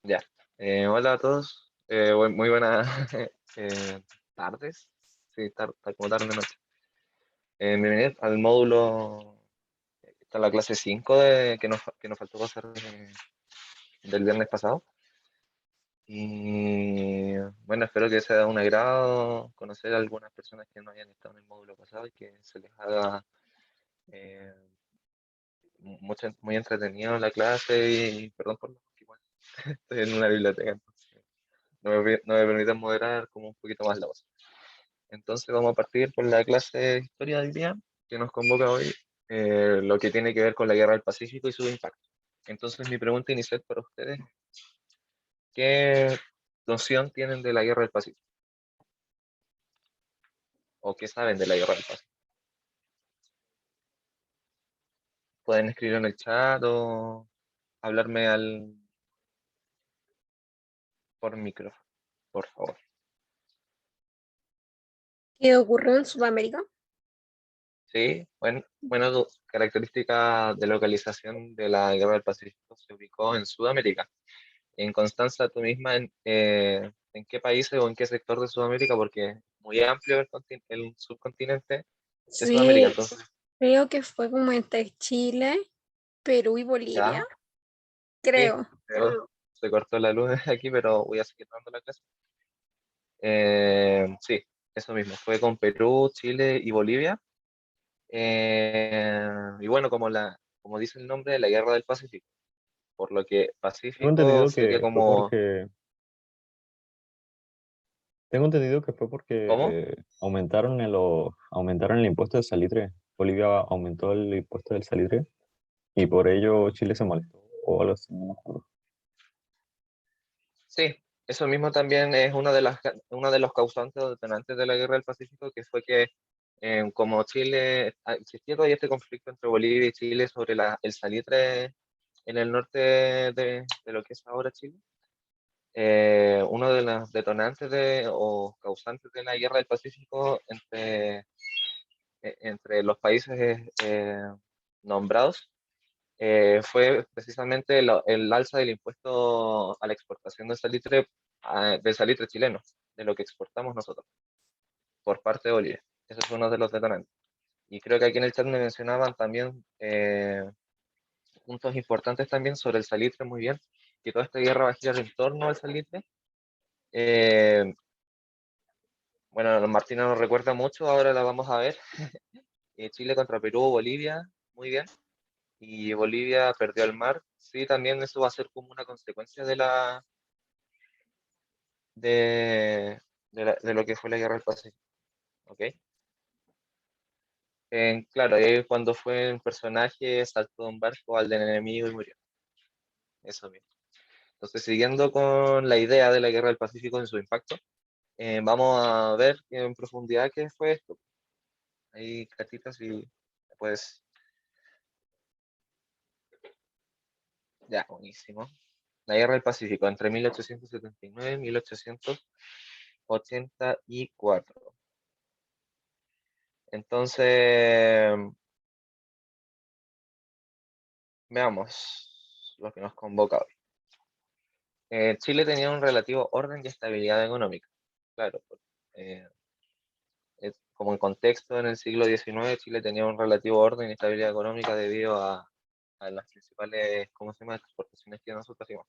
Ya. Hola a todos. Muy buenas eh, tardes. Sí, como tarde noche. Bienvenidos al módulo, esta es la clase 5 que nos faltó pasar del viernes pasado. Y bueno, espero que sea de un agrado conocer a algunas personas que no hayan estado en el módulo pasado y que se les haga eh, muy entretenido la clase y perdón por lo que igual estoy en una biblioteca, entonces no me permiten moderar como un poquito más la voz. Entonces vamos a partir por la clase de historia del día que nos convoca hoy, lo que tiene que ver con la Guerra del Pacífico y su impacto. Entonces mi pregunta inicial para ustedes, ¿qué noción tienen de la Guerra del Pacífico? ¿O qué saben de la Guerra del Pacífico? Pueden escribirlo en el chat o hablarme por micrófono, por favor. ¿Qué ocurrió en Sudamérica? Sí, bueno, característica de localización de la Guerra del Pacífico se ubicó en Sudamérica. En Constanza, tú misma, ¿en qué países o en qué sector de Sudamérica? Porque es muy amplio el subcontinente de Sudamérica, Sí, entonces, creo que fue como entre Chile, Perú y Bolivia, ya, sí, creo. se cortó la luz aquí, pero voy a seguir dando la clase. Sí, eso mismo, fue con Perú, Chile y Bolivia. Y bueno, como dice el nombre, la Guerra del Pacífico, por lo que Tengo Pacífico entendido sería que fue como, porque, tengo entendido que fue porque ¿cómo? aumentaron el impuesto de salitre. Bolivia aumentó el impuesto del salitre y por ello Chile se molestó o algo así, no me acuerdo. Sí, eso mismo también es una de los causantes o detonantes de la Guerra del Pacífico, que fue que como Chile, existía todavía este conflicto entre Bolivia y Chile sobre el salitre en el norte de lo que es ahora Chile. Uno de los detonantes o causantes de la Guerra del Pacífico entre los países nombrados fue precisamente el alza del impuesto a la exportación del salitre chileno, de lo que exportamos nosotros, por parte de Bolivia. Ese es uno de los detonantes. Y creo que aquí en el chat me mencionaban también puntos importantes también sobre el salitre, muy bien, que toda esta guerra va a girar en torno al salitre. Eh, bueno, Martina nos recuerda mucho, ahora la vamos a ver. Chile contra Perú, Bolivia, muy bien. Y Bolivia perdió el mar. Sí, también eso va a ser como una consecuencia de lo que fue la Guerra del Pacífico. ¿Ok? Claro, ahí es cuando fue un personaje, saltó de un barco al del enemigo y murió. Eso mismo. Entonces, siguiendo con la idea de la Guerra del Pacífico en su impacto, vamos a ver en profundidad qué fue esto. Ahí, cartitas, y pues, ya, buenísimo. La Guerra del Pacífico entre 1879 y 1884. Entonces, veamos lo que nos convoca hoy. Chile tenía un relativo orden y estabilidad económica. Claro, eh, como en contexto en el siglo XIX, Chile tenía un relativo orden y estabilidad económica debido a las principales, ¿cómo se llama?, exportaciones que nosotros hacíamos.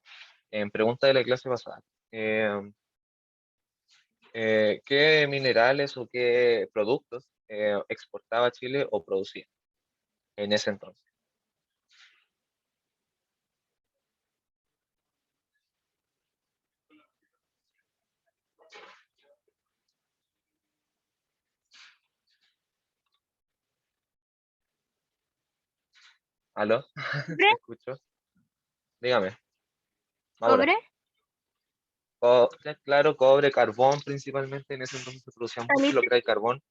En pregunta de la clase pasada, eh, ¿qué minerales o qué productos exportaba Chile o producía en ese entonces? ¿Aló? Cobre, ¿Se escuchó? Dígame, Maura. cobre, Claro, cobre, carbón principalmente, en ese entonces se producía mucho lo salitre. que era el carbón,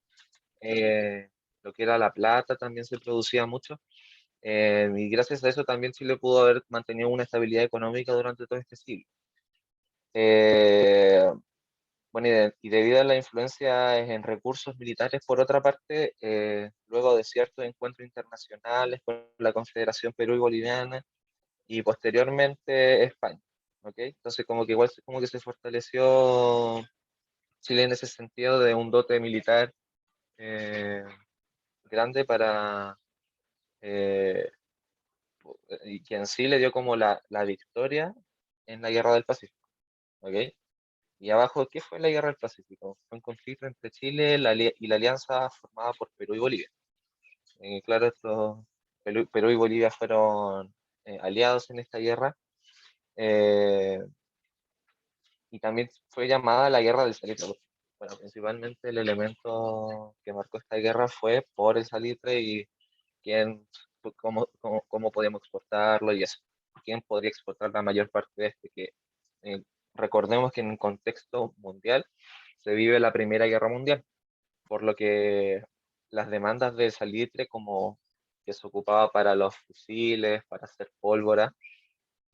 eh, lo que era la plata también se producía mucho, y gracias a eso también Chile pudo haber mantenido una estabilidad económica durante todo este siglo. Eh, bueno, y debido a la influencia en recursos militares, por otra parte, luego de ciertos encuentros internacionales con la Confederación Perú y Boliviana y posteriormente España. ¿ok? Entonces como que igual como que se fortaleció Chile en ese sentido de un dote militar eh, grande para eh, y que en sí le dio como la victoria en la Guerra del Pacífico, ¿ok? Y abajo, ¿qué fue la Guerra del Pacífico? Fue un conflicto entre Chile y la alianza formada por Perú y Bolivia. Claro, Perú y Bolivia fueron aliados en esta guerra eh, y también fue llamada la Guerra del Salitre. Bueno, principalmente el elemento que marcó esta guerra fue por el salitre y quién, cómo podíamos exportarlo y eso. ¿Quién podría exportar la mayor parte de este? Que eh, recordemos que en un contexto mundial se vive la Primera Guerra Mundial, por lo que las demandas de salitre como que se ocupaba para los fusiles, para hacer pólvora,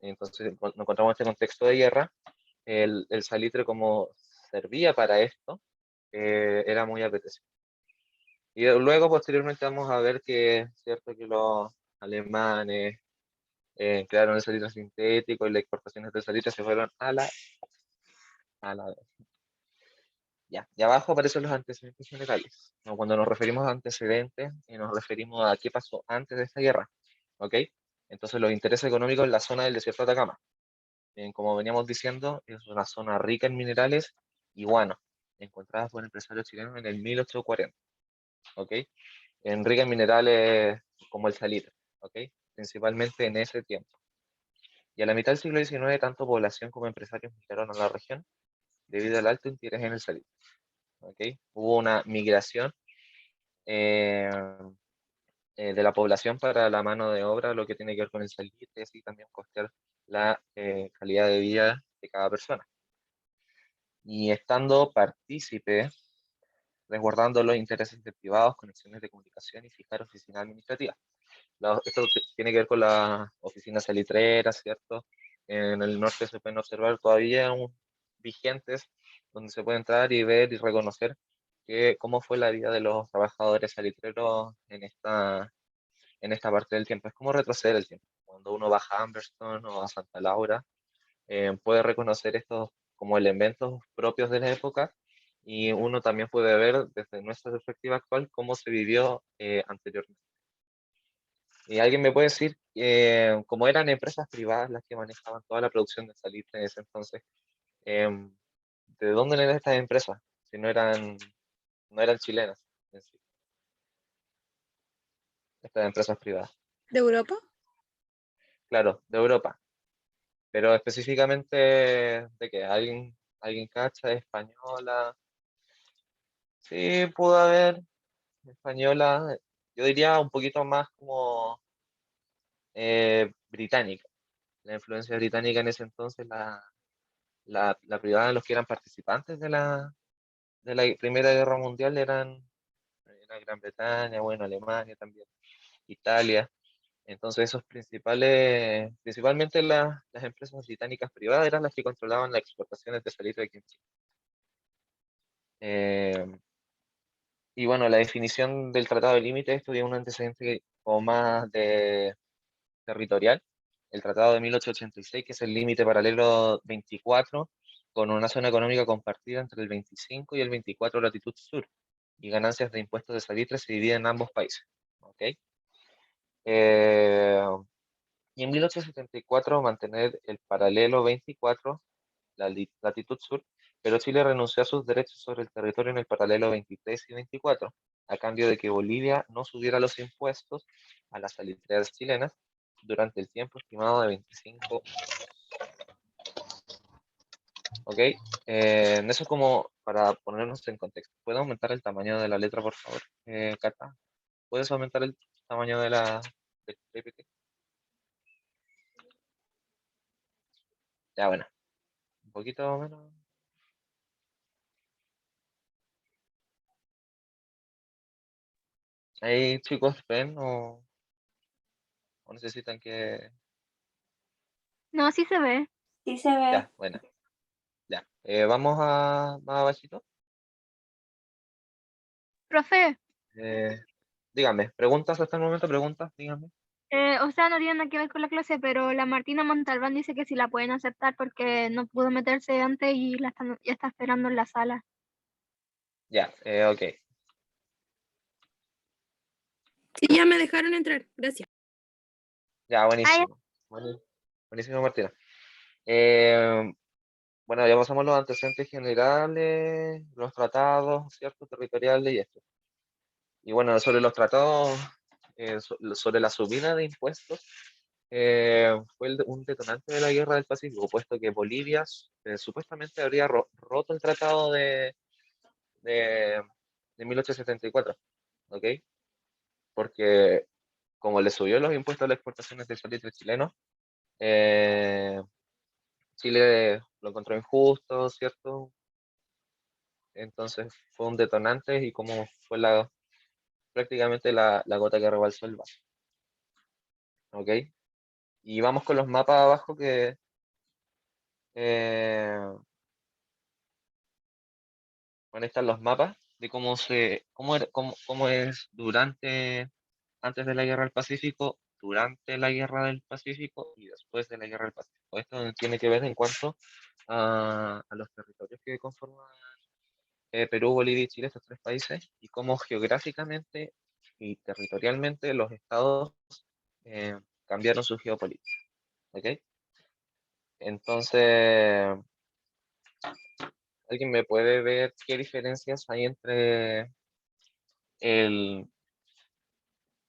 entonces nos encontramos en este contexto de guerra, el salitre como servía para esto, era muy apetecible. Y luego posteriormente vamos a ver que es cierto que los alemanes crearon el salitre sintético y las exportaciones de salitre se fueron a la ya. Y abajo aparecen los antecedentes generales. ¿No? Cuando nos referimos a antecedentes, nos referimos a qué pasó antes de esta guerra. ¿Ok? Entonces, los intereses económicos en la zona del desierto de Atacama. Como veníamos diciendo, es una zona rica en minerales y guano, encontradas por empresarios chilenos en el 1840. ¿Ok? En rica en minerales como el salitre. ¿Ok? Principalmente en ese tiempo. Y a la mitad del siglo XIX, tanto población como empresarios migraron a la región debido al alto interés en el salitre. ¿Ok? Hubo una migración eh, de la población para la mano de obra, lo que tiene que ver con el salitre, y así también costear la calidad de vida de cada persona. Y estando partícipe, resguardando los intereses de privados, conexiones de comunicación y fijar oficinas administrativas. Esto tiene que ver con las oficinas salitreras, ¿cierto? En el norte se pueden observar todavía vigentes, donde se puede entrar y ver y reconocer cómo fue la vida de los trabajadores salitreros en esta parte del tiempo. Es como retroceder el tiempo. Cuando uno va a Humberstone o a Santa Laura, puede reconocer estos como elementos propios de la época y uno también puede ver desde nuestra perspectiva actual cómo se vivió anteriormente. Y alguien me puede decir, como eran empresas privadas las que manejaban toda la producción de salitre en ese entonces, em, ¿de dónde eran estas empresas? Si no eran chilenas en sí, estas empresas privadas. ¿De Europa? Claro, de Europa. Pero específicamente de que alguien cacha, española. Sí, pudo haber española, yo diría un poquito más como británica. La influencia británica en ese entonces, la privada de los que eran participantes de la Primera Guerra Mundial era Gran Bretaña, bueno, Alemania también, Italia. Entonces esos principalmente las empresas británicas privadas eran las que controlaban las exportaciones de salitre aquí en Chile. Y bueno, la definición del Tratado de Límites, esto tiene un antecedente como más territorial. El Tratado de 1886, que es el límite paralelo 24, con una zona económica compartida entre el 25 y el 24 latitud sur, y ganancias de impuestos de salitre se dividen en ambos países. ¿Ok? Eh, y en 1874 mantener el paralelo 24, la latitud sur, pero Chile renunció a sus derechos sobre el territorio en el paralelo 23 y 24, a cambio de que Bolivia no subiera los impuestos a las salitreras chilenas durante el tiempo estimado de 25. ¿Ok? En eso como para ponernos en contexto. ¿Puedes aumentar el tamaño de la letra, por favor, Cata? ¿Puedes aumentar el tamaño del PPT? Ya, bueno, un poquito menos. Ahí, chicos, ven o necesitan que... No, sí se ve. Sí se ve. Ya, bueno, ya. Vamos a más abajito. Profe, Díganme, preguntas hasta el momento, preguntas, díganme. O sea, no tiene nada que ver con la clase, pero la Martina Montalbán dice que sí la pueden aceptar porque no pudo meterse antes y ya está esperando en la sala. Ya, ok. Sí, ya me dejaron entrar. Gracias. Ya, buenísimo. Buenísimo, Martina. Bueno, ya pasamos los antecedentes generales, los tratados, ¿cierto? Territoriales y esto. Y bueno, sobre los tratados, sobre la subida de impuestos, fue un detonante de la Guerra del Pacífico, puesto que Bolivia supuestamente habría roto el tratado de, de 1874, ¿ok? Porque como le subió los impuestos a las exportaciones de salitre chileno, eh, Chile lo encontró injusto, ¿cierto? Entonces fue un detonante y como fue prácticamente la gota que rebalsó el vaso, ¿ok? Y vamos con los mapas abajo que eh, conectan los mapas de cómo es antes de la Guerra del Pacífico, durante la Guerra del Pacífico y después de la Guerra del Pacífico. Esto tiene que ver en cuanto a los territorios que conforman Perú, Bolivia y Chile, estos tres países, y cómo geográficamente y territorialmente los estados cambiaron su geopolítica. ¿Ok? Entonces, ¿alguien me puede ver qué diferencias hay entre el,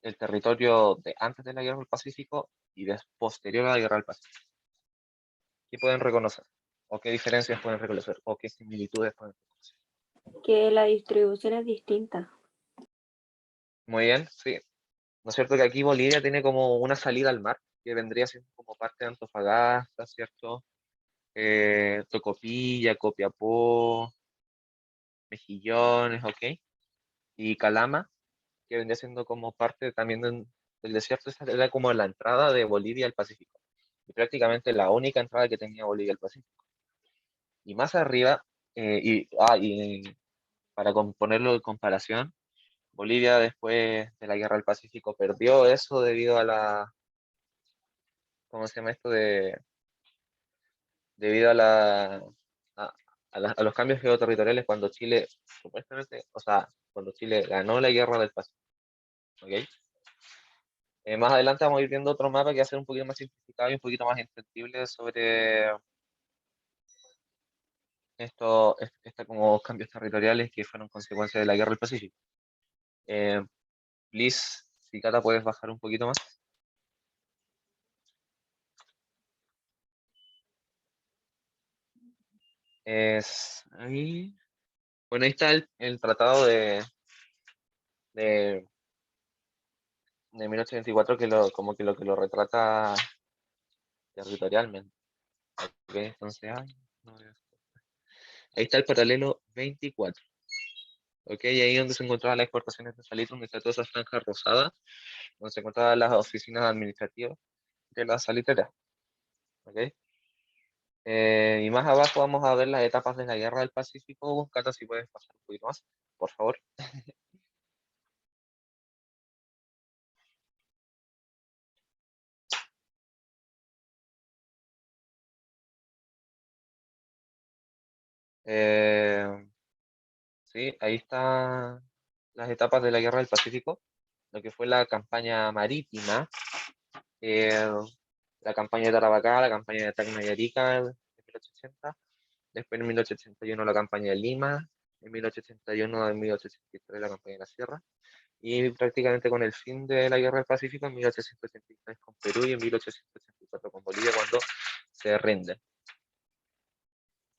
el territorio de antes de la Guerra del Pacífico y posterior a la Guerra del Pacífico? ¿Qué pueden reconocer? ¿O qué diferencias pueden reconocer? ¿O qué similitudes pueden reconocer? Que la distribución es distinta. Muy bien, sí. ¿No es cierto que aquí Bolivia tiene como una salida al mar, que vendría siendo como parte de Antofagasta, ¿cierto? Tocopilla, Copiapó, Mejillones, ¿ok? Y Calama, que vendría siendo como parte también del desierto. Esa era como la entrada de Bolivia al Pacífico. Y prácticamente la única entrada que tenía Bolivia al Pacífico. Y más arriba, y para ponerlo en comparación, Bolivia después de la Guerra del Pacífico perdió eso debido a ¿cómo se llama esto? Debido a los cambios geoterritoriales cuando Chile, supuestamente, o sea, cuando Chile ganó la Guerra del Pacífico. ¿Ok? Más adelante vamos a ir viendo otro mapa que va a ser un poquito más simplificado y un poquito más entendible sobre como cambios territoriales que fueron consecuencia de la Guerra del Pacífico. Please, si Cata puedes bajar un poquito más. Es ahí. Bueno, ahí está el tratado de, de 1824 como que lo retrata territorialmente. ¿Ok? Entonces, ahí está el paralelo 24. ¿Ok? Y ahí donde se encontraban las exportaciones de salitre, donde está toda esa franja rosada, donde se encontraban las oficinas administrativas de las salitreras. ¿Ok? Y más abajo vamos a ver las etapas de la Guerra del Pacífico. Cata, si puedes pasar un poquito más, por favor. Sí, ahí están las etapas de la Guerra del Pacífico, lo que fue la campaña marítima, eh, la campaña de Tarapacá, la campaña de Tacna y Arica en 1880, después en 1881 la campaña de Lima, en 1881 a 1883 la campaña de la Sierra, y prácticamente con el fin de la Guerra del Pacífico en 1883 con Perú y en 1884 con Bolivia cuando se rinde.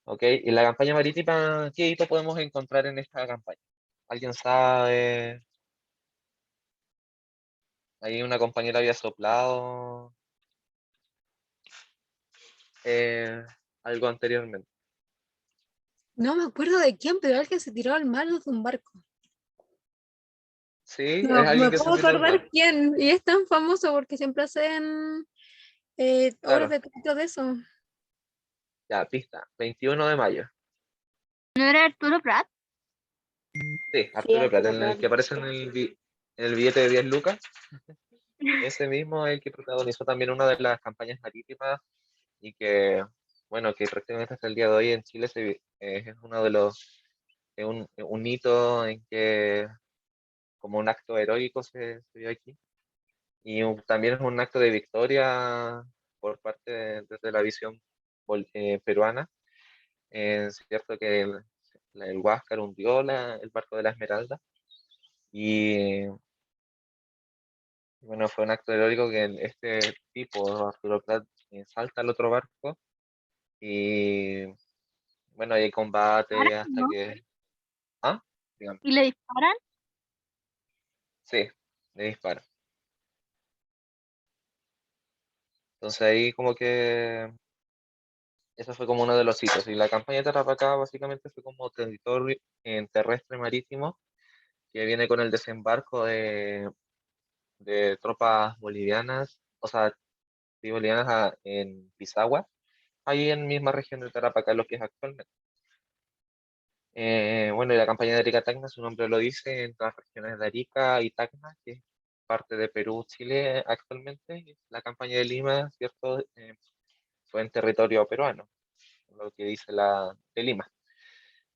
¿Ok? Y la campaña marítima, ¿qué hito podemos encontrar en esta campaña? ¿Alguien sabe? Ahí una compañera había soplado eh, algo anteriormente. No me acuerdo de quién, pero alguien se tiró al mar desde un barco. Sí, No es alguien me que se puedo tiró al mar. acordar quién. Y es tan famoso porque siempre hacen obras Claro, de teatro de eso. ya, pista. 21 de mayo. ¿No era Arturo Prat? Sí, Sí, Arturo Prat, Arturo en el Prat. que aparece en el billete de 10 lucas. Ese mismo es el que protagonizó también una de las campañas marítimas y que, bueno, que prácticamente hasta el día de hoy en Chile es uno de los, es un hito en que, como un acto heroico se vio aquí. Y también es un acto de victoria por parte desde la visión peruana. Es cierto que el Huáscar hundió el barco de la Esmeralda y bueno, fue un acto heroico que este tipo, Arturo Prat, salta al otro barco y bueno, hay ¿Disparan, combate hasta no? que... Ah, dígame. ¿Y le disparan? Sí, le dispara. Entonces ahí como que eso fue como uno de los hitos. Y la campaña de Tarapacá básicamente fue como territorio en terrestre marítimo que viene con el desembarco de tropas bolivianas, o sea, sí, bolivianas en Pisagua, ahí en misma región de Tarapacá, lo que es actualmente. Bueno, y la campaña de Arica Tacna, su nombre lo dice, en las regiones de Arica y Tacna, que es parte de Perú, Chile actualmente. Y la campaña de Lima, ¿cierto? Fue en territorio peruano, lo que dice la de Lima.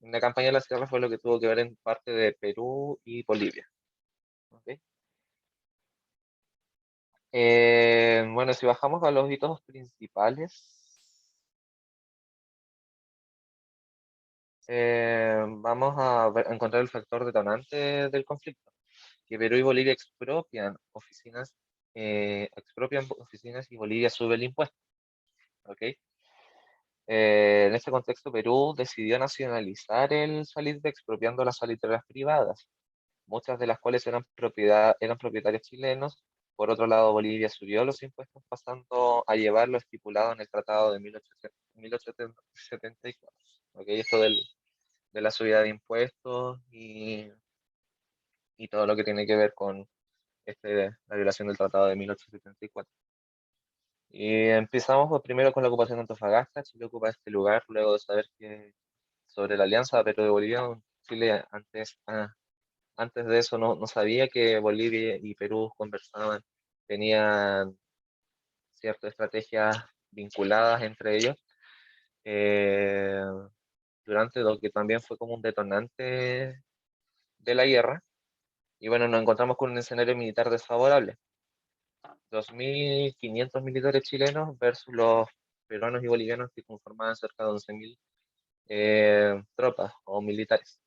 La campaña de la Sierra fue lo que tuvo que ver en parte de Perú y Bolivia. ¿Ok? Bueno, si bajamos a los hitos principales, vamos a encontrar el factor detonante del conflicto, que Perú y Bolivia expropian oficinas y Bolivia sube el impuesto. ¿Ok? En este contexto, Perú decidió nacionalizar el salitre expropiando las salitreras privadas, muchas de las cuales eran propietarios chilenos. Por otro lado, Bolivia subió los impuestos pasando a llevar lo estipulado en el Tratado de 1874. ¿Ok? Esto de la subida de impuestos y todo lo que tiene que ver con la violación del Tratado de 1874. Y empezamos primero con la ocupación de Antofagasta. Chile ocupa este lugar luego de saber que sobre la alianza Perú de Bolivia, Chile antes de eso no sabía que Bolivia y Perú conversaban, tenían ciertas estrategias vinculadas entre ellos, eh, durante lo que también fue como un detonante de la guerra. Y bueno, nos encontramos con un escenario militar desfavorable. 2.500 militares chilenos versus los peruanos y bolivianos que conformaban cerca de 11.000 tropas o militares.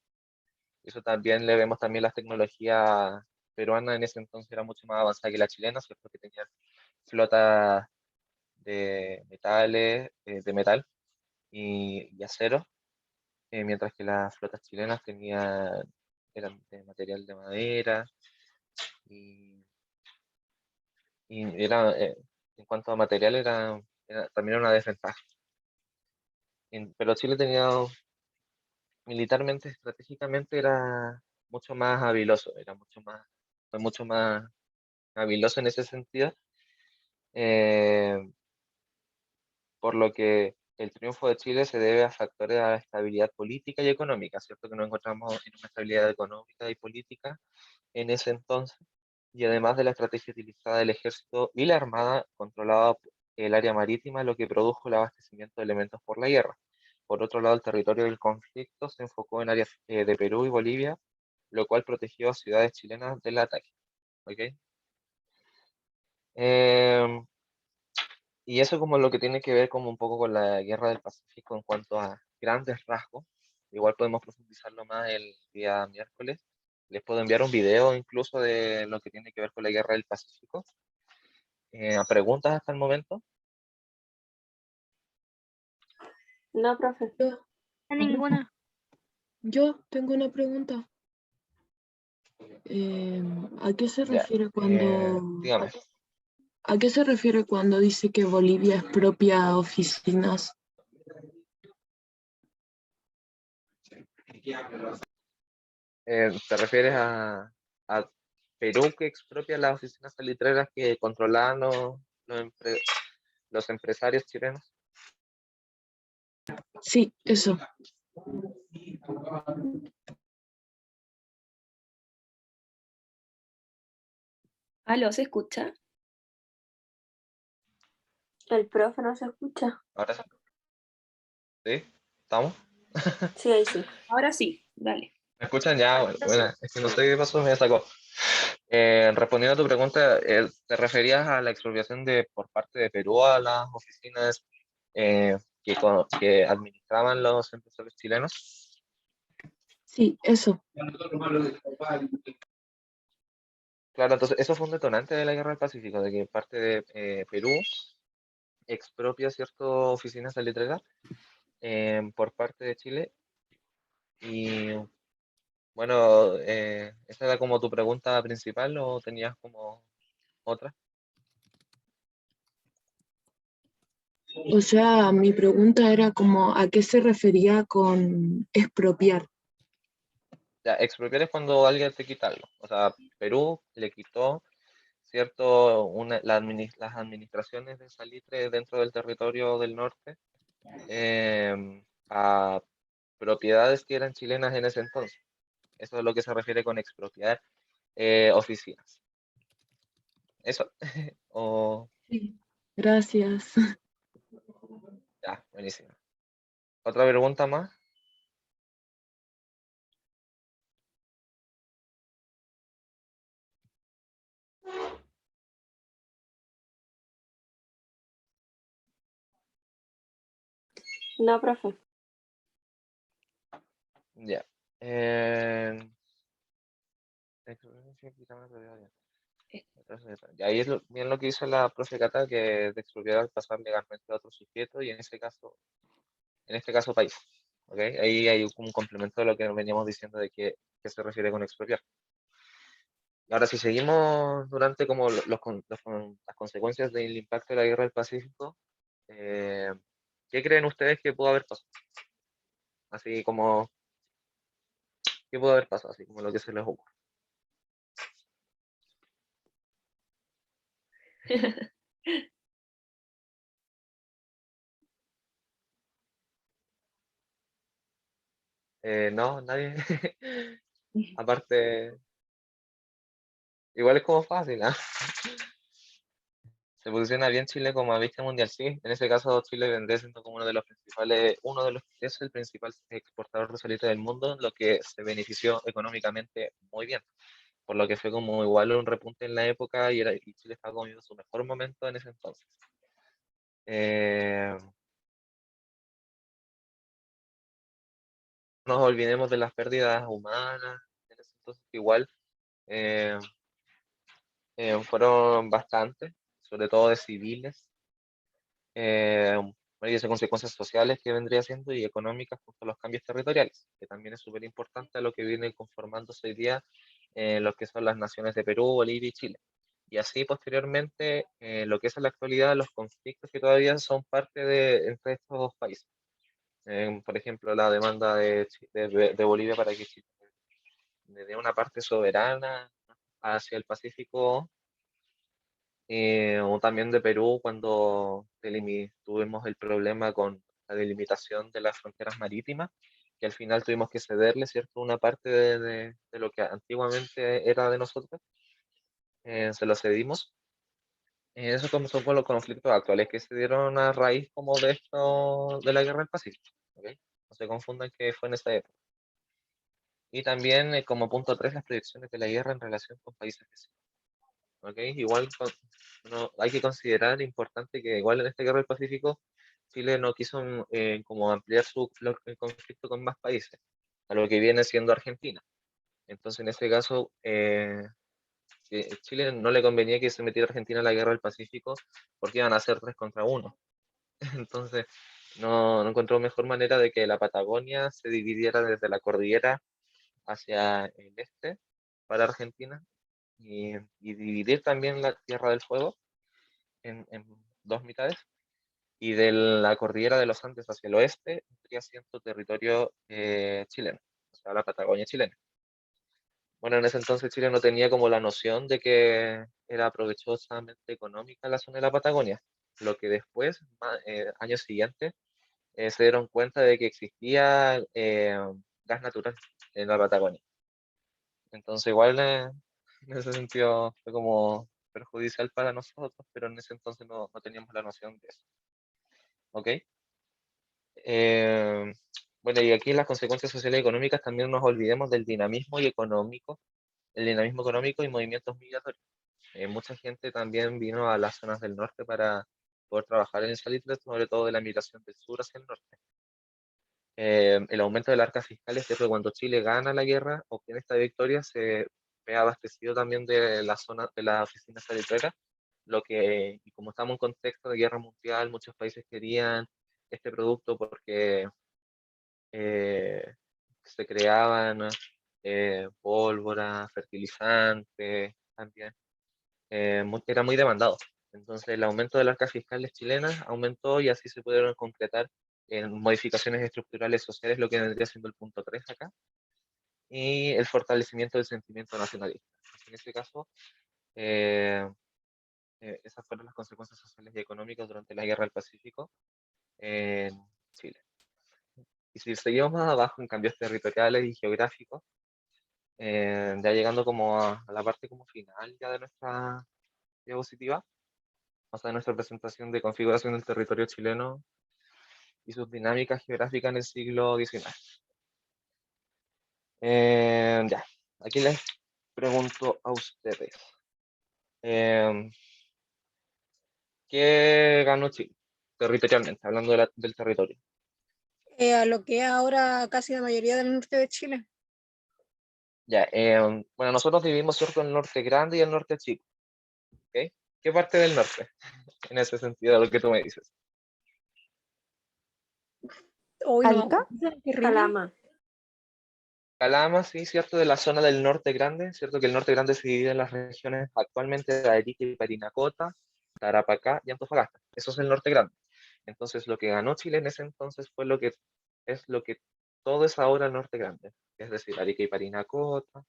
Eso también le vemos también las tecnologías peruanas en ese entonces era mucho más avanzada que la chilena, ¿cierto? Que tenían flotas de metales, de metal y acero, mientras que las flotas chilenas eran de material de madera y, en cuanto a material era también una desventaja. Pero Chile tenía militarmente, estratégicamente era mucho más habiloso, fue mucho más habiloso en ese sentido, eh, por lo que el triunfo de Chile se debe a factores de estabilidad política y económica, ¿cierto? Que nos encontramos en una estabilidad económica y política en ese entonces, y además de la estrategia utilizada del ejército y la armada controlaba el área marítima, lo que produjo el abastecimiento de elementos por la guerra. Por otro lado, el territorio del conflicto se enfocó en áreas de Perú y Bolivia, lo cual protegió a ciudades chilenas del ataque. ¿Ok? Em, y eso como lo que tiene que ver como un poco con la guerra del Pacífico en cuanto a grandes rasgos. Igual podemos profundizarlo más el día miércoles. Les puedo enviar un video incluso de lo que tiene que ver con la guerra del Pacífico. ¿A preguntas hasta el momento? No, profe. Ninguna. Yo tengo una pregunta. ¿A qué se Ya, refiere cuando dígame. ¿a qué se refiere cuando dice que Bolivia expropia oficinas? ¿Te refieres a Perú que expropia las oficinas salitreras que controlaban los empresarios chilenos? Sí, eso. ¿Aló, se escucha? El profe no se escucha. Ahora sí. ¿Sí? ¿Estamos? Sí, ahí sí. Ahora sí, dale. ¿Me escuchan ya? Bueno, es que no sé qué pasó, me sacó. Respondiendo a tu pregunta, ¿te referías a la expropiación por parte de Perú a las oficinas que administraban los empresarios chilenos? Sí, eso. Claro, entonces eso fue un detonante de la Guerra del Pacífico, de que parte de Perú expropia ciertas oficinas salitreras por parte de Chile. Y bueno, ¿esa era como tu pregunta principal o tenías como otra? O sea, mi pregunta era como, ¿a qué se refería con expropiar? Ya, expropiar es cuando alguien te quita algo. O sea, Perú le quitó cierto, las administraciones de salitre dentro del territorio del norte a propiedades que eran chilenas en ese entonces. Eso es lo que se refiere con expropiar oficinas. ¿Eso? O, Sí. Gracias. ya, buenísimo. ¿Otra pregunta más? No, profe. Ya. Y ahí es bien lo que hizo la profe Cata, que de expropiar al pasar legalmente a otro sujeto y en este caso país. ¿Ok? Ahí hay un complemento de lo que veníamos diciendo de qué se refiere con expropiar. Ahora, si seguimos durante como las consecuencias del impacto de la guerra del Pacífico, eh, ¿qué creen ustedes que pudo haber pasado? Así como, ¿qué pudo haber pasado? Así como lo que se les ocurre. No, nadie. Aparte, igual es como fácil, ¿ah? Se posiciona bien Chile como avista mundial, sí. En ese caso, Chile vendría siendo como es el principal exportador de salitre del mundo, lo que se benefició económicamente muy bien. Por lo que fue como igual un repunte en la época y Chile estaba como en su mejor momento en ese entonces. Eh, no nos olvidemos de las pérdidas humanas, en ese entonces igual eh, fueron bastantes, sobre todo de civiles, eh, y esas consecuencias sociales que vendría siendo y económicas junto a los cambios territoriales, que también es súper importante a lo que viene conformándose hoy día lo que son las naciones de Perú, Bolivia y Chile. Y así posteriormente, lo que es en la actualidad, los conflictos que todavía son parte entre estos dos países. Por ejemplo, la demanda de Bolivia para que Chile le dé una parte soberana hacia el Pacífico, o también de Perú cuando tuvimos el problema con la delimitación de las fronteras marítimas, que al final tuvimos que cederle, ¿cierto? Una parte de lo que antiguamente era de nosotros, se lo cedimos. Eso como son con los conflictos actuales que se dieron a raíz como de esto, de la guerra del Pacífico, ¿ok? No se confundan que fue en esa época. Y también como punto 3 las proyecciones de la guerra en relación con países vecinos. ¿Ok? Igual hay que considerar importante que igual en esta guerra del Pacífico Chile no quiso como ampliar el conflicto con más países, a lo que viene siendo Argentina. Entonces en este caso Chile no le convenía que se metiera Argentina en la guerra del Pacífico porque iban a ser 3 contra 1. Entonces no encontró mejor manera de que la Patagonia se dividiera desde la cordillera hacia el este para Argentina y dividir también la Tierra del Fuego en dos mitades, y de la cordillera de los Andes hacia el oeste vendría siendo territorio chileno, o sea, la Patagonia chilena. Bueno, en ese entonces Chile no tenía como la noción de que era provechosamente económica la zona de la Patagonia, lo que después, años siguientes, se dieron cuenta de que existía gas natural en la Patagonia. Entonces igual en ese sentido fue como perjudicial para nosotros, pero en ese entonces no teníamos la noción de eso. ¿Ok? Bueno, y aquí las consecuencias sociales y económicas también nos olvidemos del dinamismo y económico, el dinamismo económico y movimientos migratorios. Mucha gente también vino a las zonas del norte para poder trabajar en el salitre, sobre todo de la migración del sur hacia el norte. El aumento del arca fiscal es que cuando Chile gana la guerra, obtiene esta victoria, se ve abastecido también de la zona de la oficina salitrera, lo que, y como estamos en contexto de guerra mundial, muchos países querían este producto porque se creaban pólvora, fertilizantes, también. Era muy demandado. Entonces el aumento de las arcas fiscales chilenas aumentó y así se pudieron concretar en modificaciones estructurales sociales, lo que vendría siendo el punto 3 acá, y el fortalecimiento del sentimiento nacionalista. En este caso, esas fueron las consecuencias sociales y económicas durante la Guerra del Pacífico en Chile. Y si seguimos más abajo en cambios territoriales y geográficos, ya llegando como a la parte como final ya de nuestra diapositiva, o sea, nuestra presentación de configuración del territorio chileno y sus dinámicas geográficas en el siglo XIX. Ya, aquí les pregunto a ustedes, ¿qué ganó Chile territorialmente, hablando del territorio? A lo que es ahora casi la mayoría del norte de Chile. Ya, bueno, nosotros vivimos cierto el norte grande y el norte chico, ¿ok? ¿Qué parte del norte? En ese sentido, lo que tú me dices. Uy, no, ¿Arica? terrible. Calama. Calama, sí, cierto, de la zona del norte grande, cierto que el norte grande se divide en las regiones actualmente de Arica y Parinacota, Tarapacá y Antofagasta. Eso es el norte grande. Entonces, lo que ganó Chile en ese entonces fue lo que todo es ahora el norte grande, es decir, Arica y Parinacota,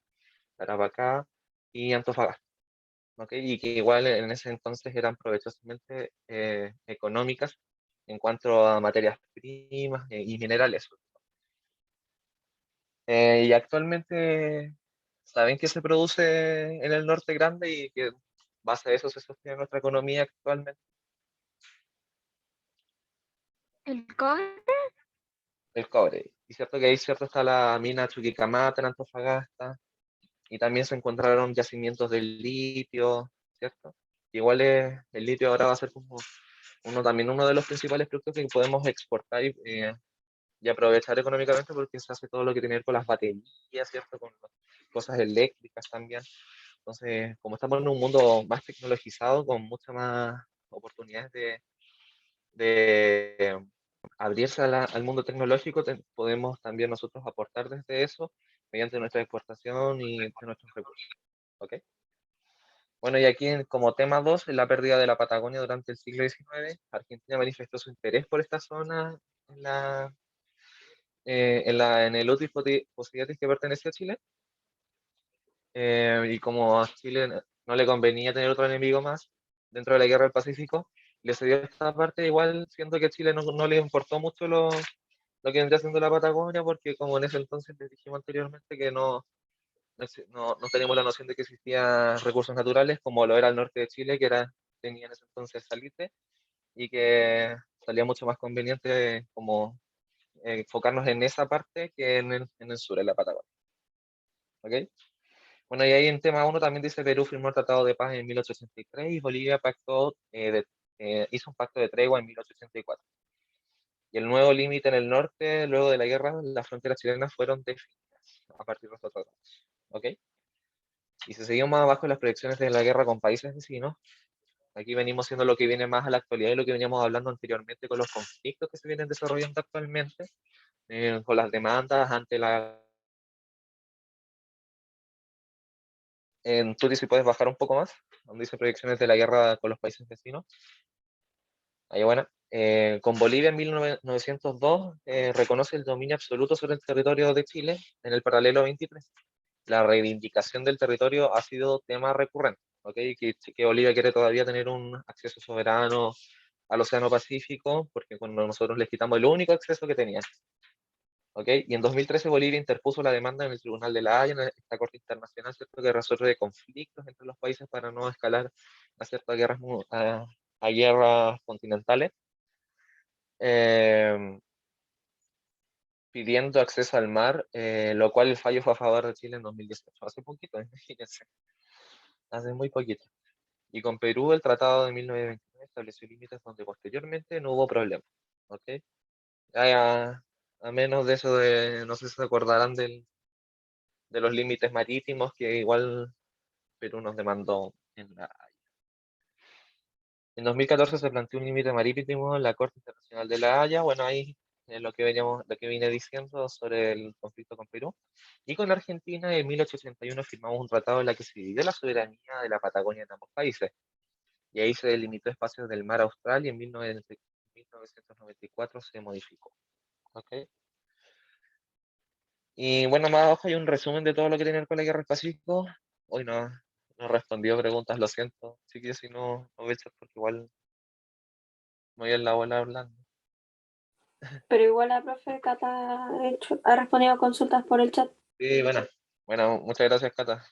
Tarapacá y Antofagasta. ¿Okay? Y que igual en ese entonces eran provechosamente económicas en cuanto a materias primas y minerales. Y actualmente, ¿saben qué se produce en el norte grande y que base a eso se sostiene nuestra economía actualmente? El cobre, El cobre. Y cierto que ahí cierto está la mina Chuquicamata en Antofagasta, y también se encontraron yacimientos de litio, ¿cierto? Igual el litio ahora va a ser como uno de los principales productos que podemos exportar y aprovechar económicamente porque se hace todo lo que tiene que ver con las baterías, ¿cierto? Con cosas eléctricas también. Entonces, como estamos en un mundo más tecnologizado, con muchas más oportunidades de abrirse al mundo tecnológico, podemos también nosotros aportar desde eso mediante nuestra exportación y de nuestros recursos. ¿Ok? Bueno, y aquí como tema 2, la pérdida de la Patagonia durante el siglo XIX, Argentina manifestó su interés por esta zona en el Lutris Posidetis que pertenece a Chile. Y como a Chile no le convenía tener otro enemigo más dentro de la guerra del Pacífico, le cedió esta parte, igual siendo que a Chile no le importó mucho lo que vendría siendo la Patagonia, porque como en ese entonces les dijimos anteriormente que no teníamos la noción de que existían recursos naturales, como lo era el norte de Chile, tenía en ese entonces salitre, y que salía mucho más conveniente como enfocarnos en esa parte que en el sur, en la Patagonia. ¿Ok? Bueno, y ahí en tema 1 también dice Perú firmó el Tratado de Paz en 1883 y Bolivia hizo un pacto de tregua en 1884. Y el nuevo límite en el norte, luego de la guerra, las fronteras chilenas fueron definidas a partir de estos tratados. ¿Ok? Y si seguimos más abajo en las proyecciones de la guerra con países vecinos, aquí venimos siendo lo que viene más a la actualidad y lo que veníamos hablando anteriormente con los conflictos que se vienen desarrollando actualmente, con las demandas ante la... Tuti, si puedes bajar un poco más, donde dice proyecciones de la guerra con los países vecinos. Ahí bueno. Con Bolivia en 1902 reconoce el dominio absoluto sobre el territorio de Chile en el paralelo 23. La reivindicación del territorio ha sido tema recurrente, ¿okay? Que Bolivia quiere todavía tener un acceso soberano al Océano Pacífico, porque cuando nosotros les quitamos el único acceso que tenían. ¿Okay? Y en 2013 Bolivia interpuso la demanda en el Tribunal de la Haya, en esta Corte Internacional, ¿cierto? Que resuelve conflictos entre los países para no escalar ¿cierto? A guerras continentales, eh, pidiendo acceso al mar, lo cual el fallo fue a favor de Chile en 2018, hace poquito, imagínense, hace muy poquito. Y con Perú el Tratado de 1929 estableció límites donde posteriormente no hubo problema, ¿ok? A menos de eso de, no sé si se acordarán de los límites marítimos que igual Perú nos demandó en la Haya. En 2014 se planteó un límite marítimo en la Corte Internacional de la Haya. Bueno, ahí es lo que vine diciendo sobre el conflicto con Perú. Y con Argentina en 1881 firmamos un tratado en el que se dividió la soberanía de la Patagonia en ambos países. Y ahí se delimitó espacios del mar austral y en 1994 se modificó. ¿Ok? Y bueno, más abajo hay un resumen de todo lo que tiene que ver con la guerra del Pacífico. Hoy no respondió preguntas, lo siento. Así que si no voy a echar porque igual me voy en la bola hablando. Pero igual la profe Cata ha respondido a consultas por el chat. Sí, bueno, muchas gracias, Cata.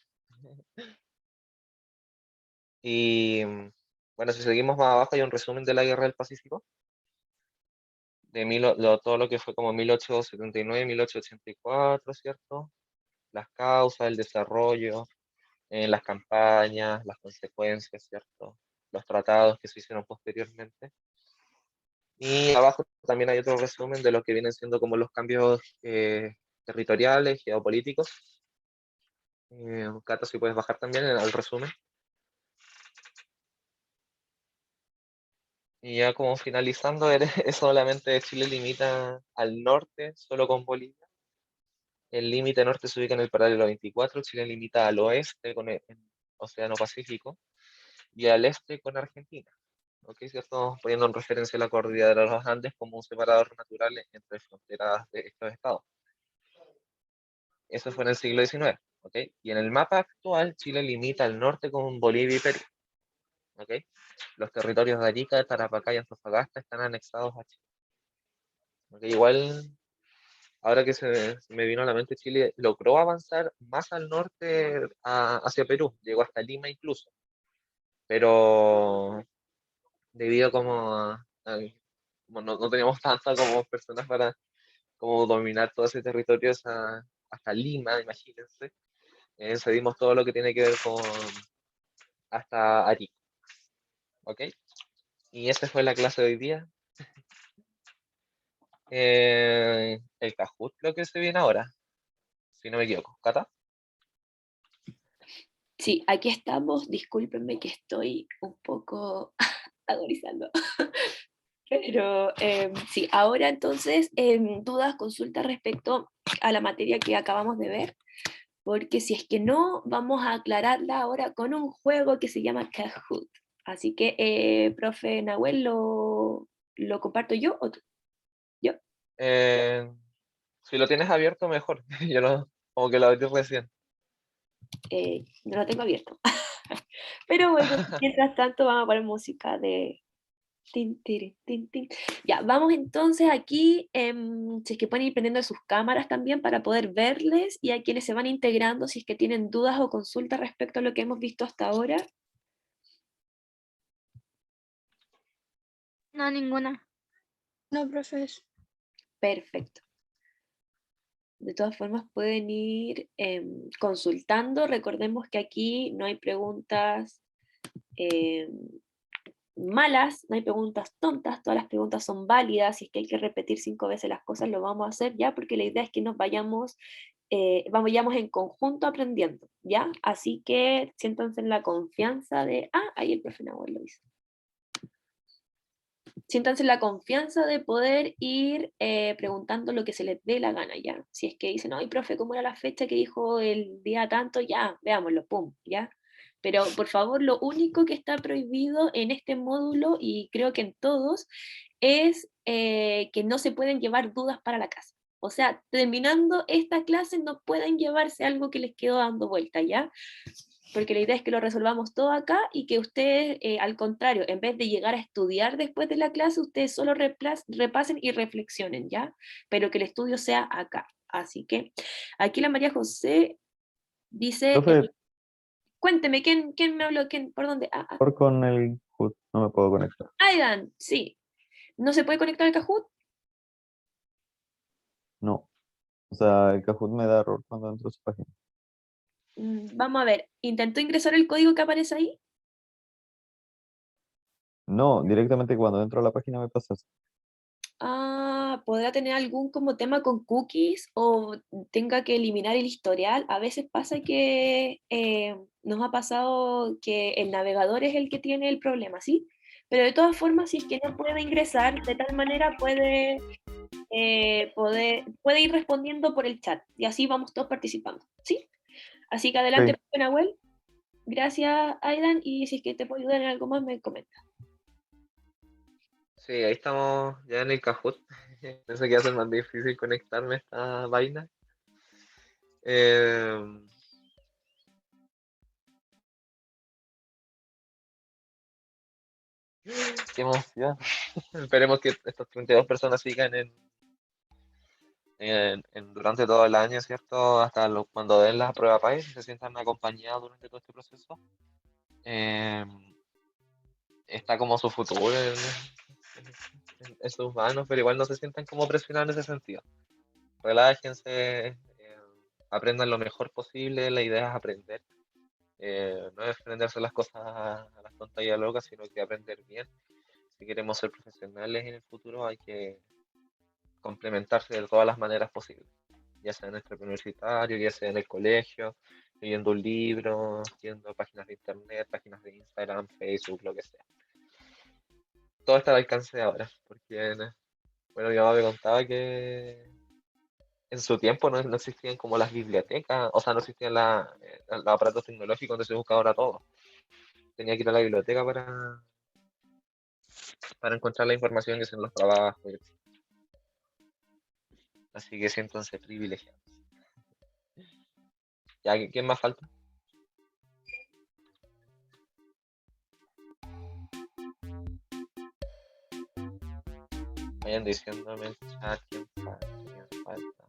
Y bueno, si seguimos más abajo hay un resumen de la guerra del Pacífico, de todo lo que fue como 1879, 1884, ¿cierto? Las causas, el desarrollo, las campañas, las consecuencias, ¿cierto? Los tratados que se hicieron posteriormente. Y abajo también hay otro resumen de lo que vienen siendo como los cambios territoriales, geopolíticos. Cata, si puedes bajar también al resumen. Y ya como finalizando, es solamente Chile limita al norte, solo con Bolivia. El límite norte se ubica en el paralelo 24, Chile limita al oeste con el Océano Pacífico y al este con Argentina. ¿Ok? ¿Cierto? Poniendo en referencia la cordillera de los Andes como un separador natural entre fronteras de estos estados. Eso fue en el siglo XIX. ¿Ok? Y en el mapa actual, Chile limita al norte con Bolivia y Perú. ¿Ok? Los territorios de Arica, Tarapacá y Antofagasta están anexados a Chile. ¿Ok? Igual, ahora que se me vino a la mente, Chile logró avanzar más al norte hacia Perú, llegó hasta Lima incluso, pero debido como no teníamos tanta como personas para como dominar todo ese territorio hasta Lima, imagínense, cedimos todo lo que tiene que ver con hasta Arica, ¿ok? Y esa fue la clase de hoy día. El Kahoot creo que se viene ahora, si no me equivoco. ¿Cata? Sí, aquí estamos. Discúlpenme que estoy un poco agonizando. Pero sí, ahora entonces, dudas, consultas respecto a la materia que acabamos de ver, porque si es que no, vamos a aclararla ahora con un juego que se llama Kahoot. Así que, profe Nahuel, ¿lo comparto yo o tú? Yo. Si lo tienes abierto, mejor. Yo no, como que lo abrí recién. No lo tengo abierto. Pero bueno, mientras tanto vamos a poner música de... Tin, tiri, tin, tin. Ya, vamos entonces aquí, si es que pueden ir prendiendo sus cámaras también para poder verles y a quienes se van integrando, si es que tienen dudas o consultas respecto a lo que hemos visto hasta ahora. No, ninguna. No, profes. Perfecto. De todas formas pueden ir consultando. Recordemos que aquí no hay preguntas em, malas, no hay preguntas tontas, todas las preguntas son válidas. Si es que hay que repetir 5 veces las cosas, lo vamos a hacer ya, porque la idea es que nos vayamos en conjunto aprendiendo, ¿ya? Así que siéntanse en la confianza de... Ah, ahí el profe Nahuel lo dice. Siéntanse en la confianza de poder ir preguntando lo que se les dé la gana, ¿ya? Si es que dicen, ay, profe, ¿cómo era la fecha que dijo el día tanto? Ya, veámoslo, pum, ¿ya? Pero por favor, lo único que está prohibido en este módulo, y creo que en todos, es que no se pueden llevar dudas para la casa. O sea, terminando esta clase no pueden llevarse algo que les quedó dando vuelta, ¿ya? Porque la idea es que lo resolvamos todo acá y que ustedes, al contrario, en vez de llegar a estudiar después de la clase, ustedes solo repasen y reflexionen, ¿ya? Pero que el estudio sea acá. Así que aquí la María José dice... Profe, Cuénteme, ¿quién me habló? ¿Por dónde? Con el Kahoot no me puedo conectar. Aidan, sí. ¿No se puede conectar al Kahoot? No. O sea, el Kahoot me da error cuando entro a su página. Vamos a ver. ¿Intentó ingresar el código que aparece ahí? No, directamente cuando entro a la página me pasa eso. ¿Podrá tener algún como tema con cookies o tenga que eliminar el historial? A veces pasa que nos ha pasado que el navegador es el que tiene el problema, ¿sí? Pero de todas formas, si es que no puede ingresar, de tal manera puede ir respondiendo por el chat y así vamos todos participando, ¿sí? Así que adelante, Sí. profe Nahuel. Gracias, Aidan, y si es que te puedo ayudar en algo más, me comenta. Sí, ahí estamos ya en el Kahoot. Pensé que iba a ser más difícil conectarme a esta vaina. Qué emoción. Esperemos que estas 32 personas sigan durante todo el año, ¿cierto? Hasta cuando den la prueba país y se sientan acompañados durante todo este proceso. Está como su futuro en sus manos, pero igual no se sientan como presionados en ese sentido. Relájense, aprendan lo mejor posible, la idea es aprender. No es aprenderse las cosas a las tontas y a locas, sino que aprender bien. Si queremos ser profesionales en el futuro, hay que complementarse de todas las maneras posibles, ya sea en el preuniversitario, ya sea en el colegio, leyendo un libro, viendo páginas de internet, páginas de Instagram, Facebook, lo que sea. Todo está al alcance de ahora, porque, bueno, mi mamá me contaba que en su tiempo no existían como las bibliotecas, o sea, no existían los aparatos tecnológicos donde se busca ahora todo. Tenía que ir a la biblioteca para encontrar la información que se en los trabajos. Así que siéntanse privilegiados. ¿Ya quién más falta? Vayan diciéndome el chat quién falta. ¿Quién falta?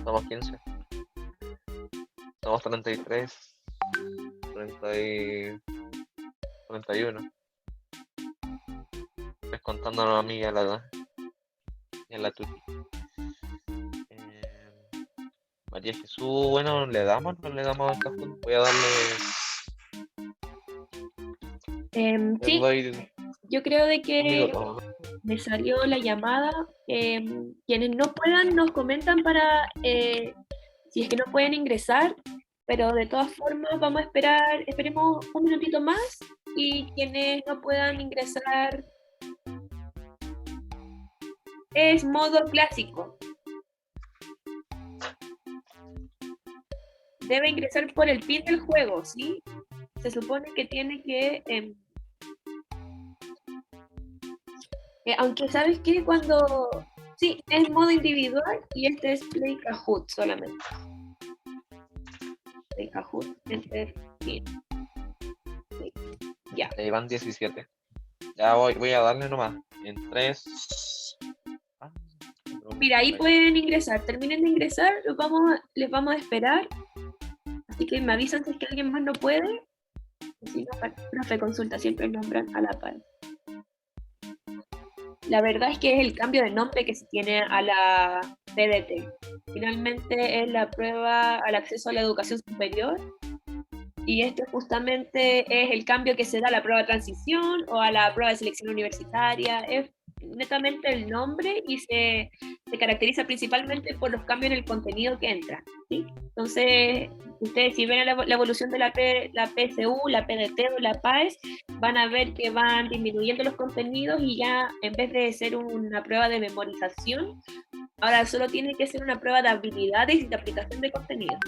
Somos 15. Somos 33. 41. Descontándonos a mí y a la Tuti. María Jesús, bueno, ¿le damos? ¿No le damos al Kahoot? Voy a darle. Sí, yo creo de que minuto. me salió la llamada. Quienes no puedan nos comentan para si es que no pueden ingresar, pero de todas formas vamos a esperemos un minutito más y quienes no puedan ingresar es modo clásico. Debe ingresar por el pin del juego, ¿sí? Se supone que tiene que... aunque sabes que cuando... Sí, es modo individual y este es Play Kahoot solamente. Play Kahoot, enter, pin. Sí. Ya. Ahí van 17. Ya voy a darle nomás. En 3... Mira, ahí pueden ingresar. Terminen de ingresar, les vamos a esperar. Así que me avisan si es que alguien más no puede. Si no, profe consulta, siempre nombran a la par. La verdad es que es el cambio de nombre que se tiene a la PDT. Finalmente es la prueba al acceso a la educación superior. Y esto justamente es el cambio que se da a la prueba de transición o a la prueba de selección universitaria. Es netamente el nombre y se caracteriza principalmente por los cambios en el contenido que entra, ¿sí? Entonces, ustedes si ven la evolución de la PSU, la PDT o la PAES, van a ver que van disminuyendo los contenidos y ya en vez de ser una prueba de memorización, ahora solo tiene que ser una prueba de habilidades y de aplicación de contenido.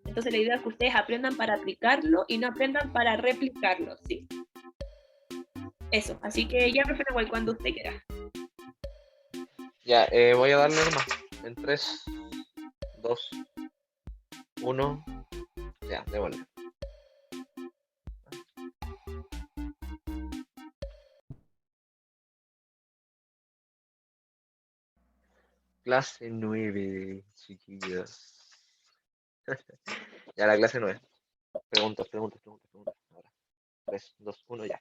Entonces la idea es que ustedes aprendan para aplicarlo y no aprendan para replicarlo, ¿sí? Eso, así que ya, profe Nahuel, cuando usted quiera. Ya, voy a darle nomás. En 3, 2, 1, ya, démosle. Clase 9, chiquillos. Ya la clase 9. Preguntas. Ahora, 3, 2, 1, ya.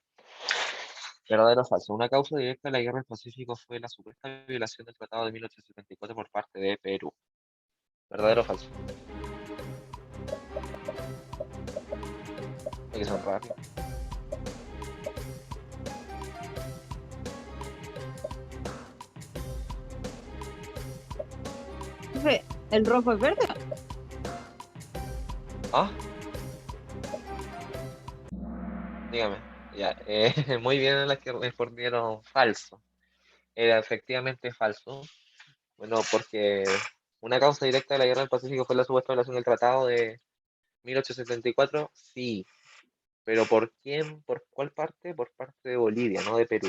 ¿Verdadero o falso? Una causa directa de la guerra del Pacífico fue la supuesta violación del Tratado de 1874 por parte de Perú. ¿Verdadero o falso? Hay que son rápidos. Profe, ¿el rojo es verde? Ah, dígame. Ya, muy bien en las que respondieron falso. Era efectivamente falso. Bueno, porque una causa directa de la guerra del Pacífico fue la supuesta violación del Tratado de 1874, sí. Pero ¿por quién? ¿Por cuál parte? Por parte de Bolivia, no de Perú.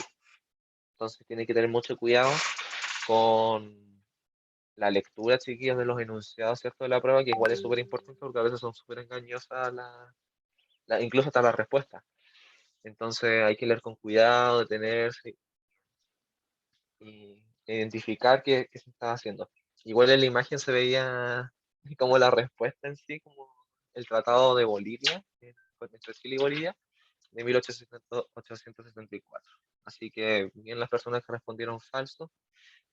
Entonces tiene que tener mucho cuidado con la lectura, chiquillos, de los enunciados, ¿cierto? De la prueba, que igual es súper importante porque a veces son súper engañosas incluso hasta las respuestas. Entonces hay que leer con cuidado, detenerse y identificar qué se está haciendo. Igual en la imagen se veía como la respuesta en sí, como el Tratado de Bolivia, entre Chile y Bolivia, de 1874. Así que bien las personas que respondieron falso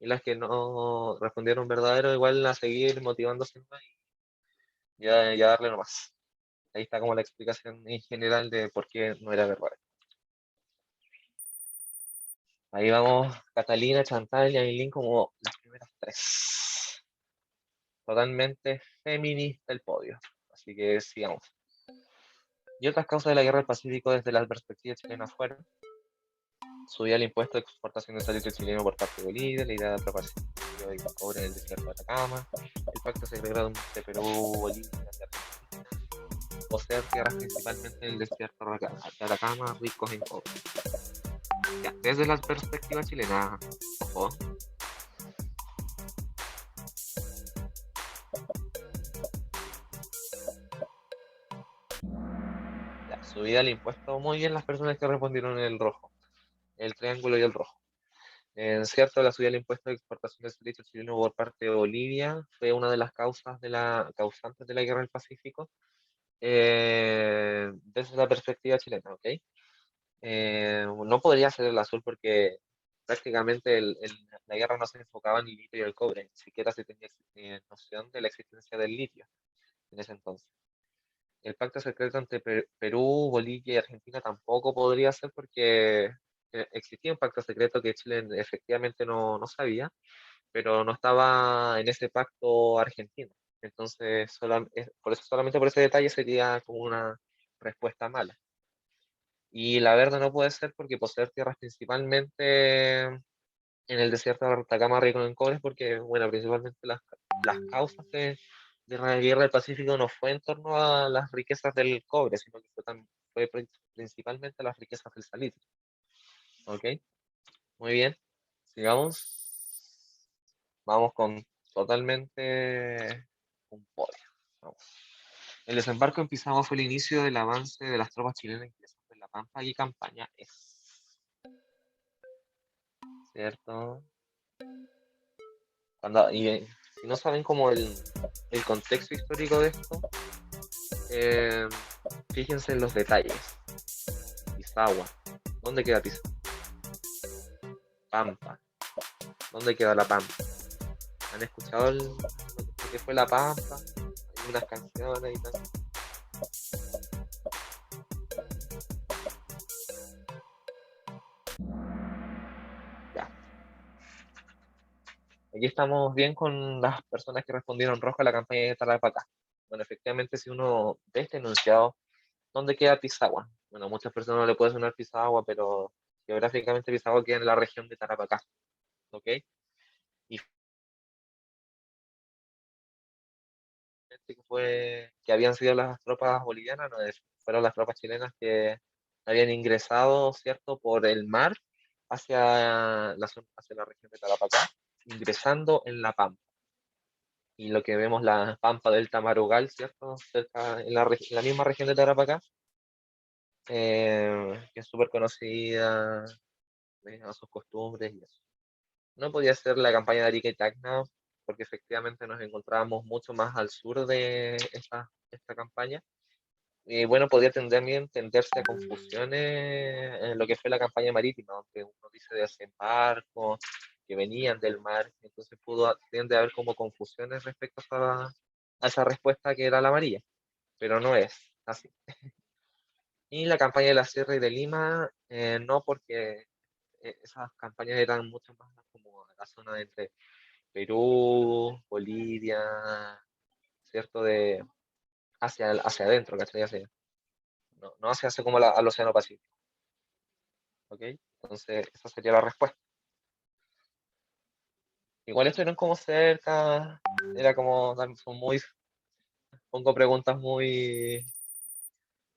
y las que no respondieron verdadero, igual a seguir motivándose más y ya darle nomás. Ahí está como la explicación en general de por qué no era verdadero. Ahí vamos, Catalina, Chantal y Aileen como las primeras tres. Totalmente feminista el podio. Así que sigamos. Y otras causas de la guerra del Pacífico desde la perspectiva chilena fueron: subía el impuesto de exportación de salitre chileno por parte de Bolivia, la idea de apropiarse de cobre en el desierto de Atacama, el pacto secreto de Perú, Bolivia y Argentina, poseer tierras principalmente en el desierto de Atacama ricos en cobre. Ya, desde la perspectiva chilena, ojo. Ya, subida el impuesto, muy bien las personas que respondieron en el rojo, el triángulo y el rojo. En cierto, la subida del impuesto de exportación de salitre chileno por parte de Bolivia fue una de las causantes de la guerra del Pacífico, desde la perspectiva chilena, ¿ok? No podría ser el azul porque prácticamente la guerra no se enfocaba en el litio y el cobre, ni siquiera se tenía noción de la existencia del litio en ese entonces. El pacto secreto entre Perú, Bolivia y Argentina tampoco podría ser porque existía un pacto secreto que Chile efectivamente no sabía, pero no estaba en ese pacto Argentina. Entonces, por eso, solamente por ese detalle sería como una respuesta mala. Y la verde no puede ser porque poseer tierras principalmente en el desierto de Atacama rico en cobre, porque, bueno, principalmente las causas de la guerra del Pacífico no fue en torno a las riquezas del cobre, sino que fue principalmente las riquezas del salitre. ¿Ok? Muy bien. Sigamos. Vamos con totalmente un podio. Vamos. El desembarco en Pisagua fue el inicio del avance de las tropas chilenas ingresadas en La Pampa y campaña es. ¿Cierto? Si no saben como el contexto histórico de esto, fíjense en los detalles. Pisagua. ¿Dónde queda Pisagua? Pampa. ¿Dónde queda La Pampa? ¿Han escuchado lo que fue La Pampa? Hay unas canciones y tal. Ya. Aquí estamos bien con las personas que respondieron rojo a la campaña de Tarapacá. Bueno, efectivamente, si uno ve este enunciado, ¿dónde queda Pisagua? Bueno, muchas personas no le puede sonar Pisagua, pero geográficamente Pisagua queda en la región de Tarapacá. ¿Ok? Y que habían sido las tropas bolivianas, no, fueron las tropas chilenas que habían ingresado, ¿cierto?, por el mar hacia la región de Tarapacá, ingresando en La Pampa. y lo que vemos la pampa del Tamarugal, ¿cierto? Cerca, en la misma región de Tarapacá, que es súper conocida, a sus costumbres y eso. No podía ser la campaña de Arica y Tacna, porque efectivamente nos encontrábamos mucho más al sur de esta campaña. Y bueno, podía también tenderse a confusiones en lo que fue la campaña marítima, donde uno dice de desembarco, que venían del mar, entonces tiende a haber como confusiones respecto a esa respuesta que era la amarilla, pero no es así. Y la campaña de la Sierra y de Lima, no, porque esas campañas eran mucho más como la zona de entre Perú, Bolivia, ¿cierto? Hacia adentro, ¿cachai? No hacia como al Océano Pacífico. ¿Ok? Entonces, esa sería la respuesta. Igual estuvieron como cerca, era como, son muy, pongo preguntas muy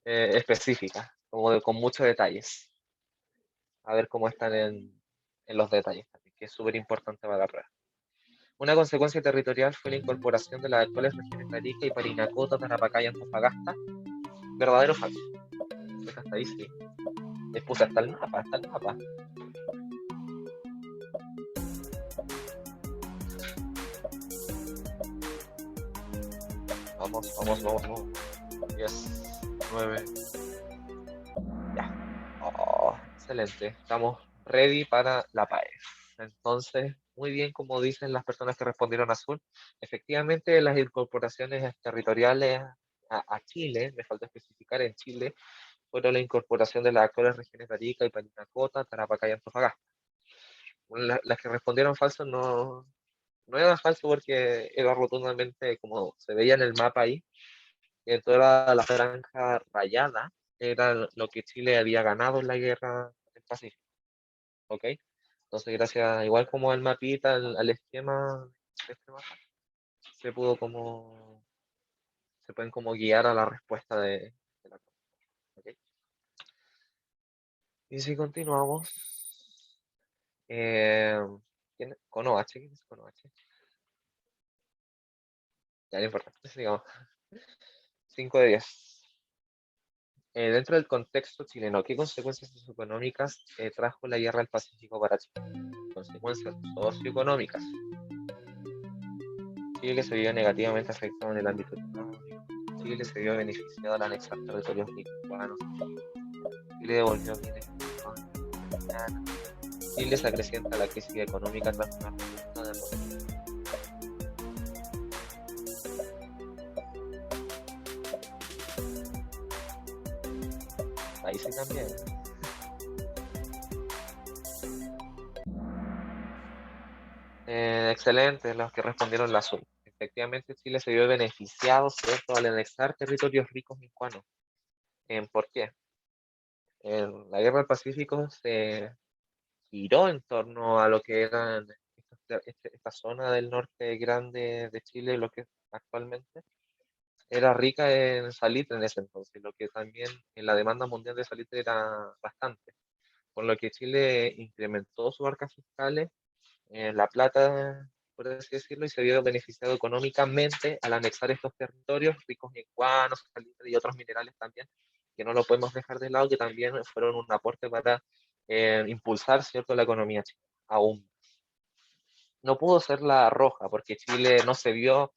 específicas, como con muchos detalles. A ver cómo están en los detalles también, que es súper importante para la prueba. Una consecuencia territorial fue la incorporación de las actuales regiones de Arica y Parinacota, Tarapacá y Antofagasta. ¿Verdadero o falso? Hasta ahí sí. Les puse hasta el mapa, hasta el mapa. Vamos, vamos, vamos, vamos. 10, 9. Ya. Oh, excelente. Estamos ready para la PAES. Entonces, muy bien, como dicen las personas que respondieron azul, efectivamente las incorporaciones territoriales a Chile, me falta especificar en Chile, fueron la incorporación de las actuales regiones de Arica y Parinacota, Tarapacá y Antofagasta. Las que respondieron falso no era falso porque era rotundamente como se veía en el mapa ahí, que toda la franja rayada era lo que Chile había ganado en la guerra del Pacífico. ¿Ok? Entonces, gracias, igual como al mapita, al esquema de este mapa, se pueden como guiar a la respuesta de la cosa. ¿Ok? Y si continuamos, eh, con OH, ¿quién es con OH? Ya no importa, sigamos. 5 de 10. Dentro del contexto chileno, ¿qué consecuencias socioeconómicas trajo la guerra del Pacífico para Chile? Consecuencias socioeconómicas. Chile se vio negativamente afectado en el ámbito económico. Chile se vio beneficiado al anexar territorios nicaragüanos. Chile devolvió bienes económicos. Chile se acrecienta la crisis económica tras una pregunta de los. Ahí sí también. Excelente, los que respondieron la azul. Efectivamente, Chile se vio beneficiado, ¿cierto?, al anexar territorios ricos mincuanos. ¿Por qué? En la guerra del Pacífico se giró en torno a lo que eran esta zona del norte grande de Chile, lo que actualmente era rica en salitre en ese entonces, lo que también en la demanda mundial de salitre era bastante, por lo que Chile incrementó sus arcas fiscales en La Plata, por así decirlo, y se vio beneficiado económicamente al anexar estos territorios ricos en guanos, salitre y otros minerales también, que no lo podemos dejar de lado, que también fueron un aporte para impulsar, ¿cierto?, la economía chilena aún. No pudo ser la roja, porque Chile no se vio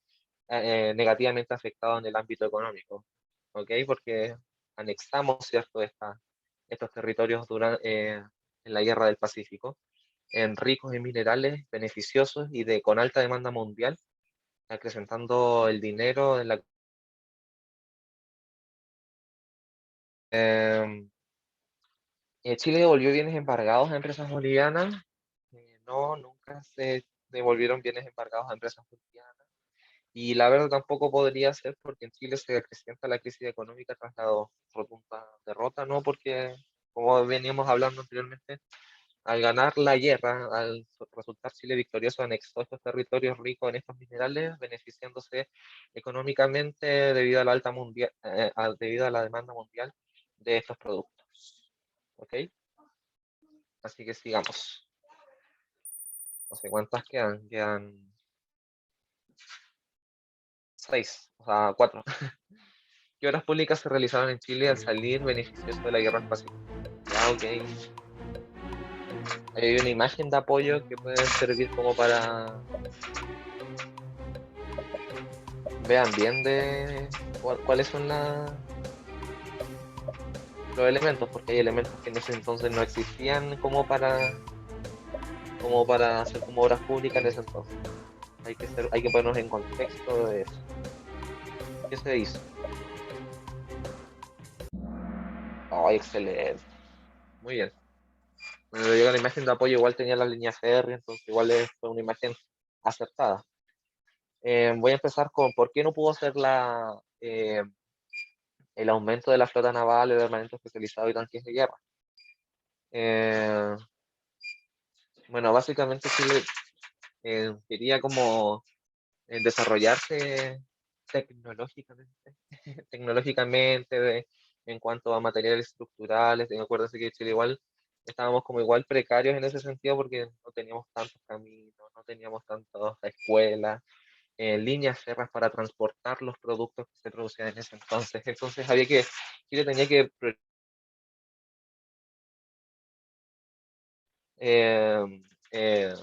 negativamente afectado en el ámbito económico, ¿ok? Porque anexamos, ¿cierto?, estos territorios en la Guerra del Pacífico, en ricos en minerales beneficiosos y con alta demanda mundial, acrecentando el dinero en la. Chile devolvió bienes embargados a empresas bolivianas. No, nunca se devolvieron bienes embargados a empresas bolivianas. Y la verdad tampoco podría ser porque en Chile se acrecienta la crisis económica tras la rotunda derrota, ¿no? Porque, como veníamos hablando anteriormente, al ganar la guerra, al resultar Chile victorioso, anexó estos territorios ricos en estos minerales, beneficiándose económicamente debido a la alta mundial, debido a la demanda mundial de estos productos. ¿Ok? Así que sigamos. No sé cuántas quedan. Quedan 6, o sea, 4. ¿Qué obras públicas se realizaron en Chile al salir beneficioso de la Guerra del Pacífico? Ya, ok. Ahí hay una imagen de apoyo que puede servir como para vean bien de cuáles son los elementos, porque hay elementos que en ese entonces no existían como para hacer como obras públicas en ese entonces. Hay que ponernos en contexto de eso. ¿Qué se hizo? Oh, excelente. Muy bien. Cuando llegó la imagen de apoyo, igual tenía la línea férrea, entonces igual fue una imagen acertada. Voy a empezar con por qué no pudo ser el aumento de la flota naval, el armamento especializado y tanques de guerra. Bueno, básicamente Chile quería como desarrollarse tecnológicamente, en cuanto a materiales estructurales. Acuérdense que Chile igual estábamos como igual precarios en ese sentido porque no teníamos tantos caminos, no teníamos tantas escuelas, líneas férreas para transportar los productos que se producían en ese entonces. Entonces Chile tenía que eh, eh,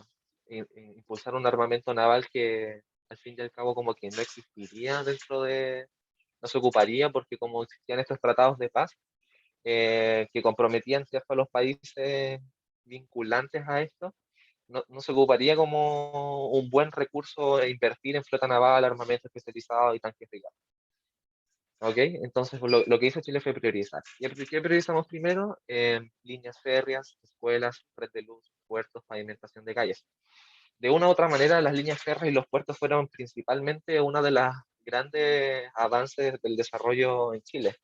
impulsar un armamento naval que al fin y al cabo como que no existiría no se ocuparía porque como existían estos tratados de paz que comprometían, ¿cierto?, a los países vinculantes a esto, no se ocuparía como un buen recurso invertir en flota naval, armamento especializado y tanques de guerra. ¿Ok? Entonces lo que hizo Chile fue priorizar. ¿Y qué priorizamos primero? Líneas férreas, escuelas, red de luz, puertos, pavimentación de calles. De una u otra manera, las líneas férreas y los puertos fueron principalmente uno de los grandes avances del desarrollo en Chile.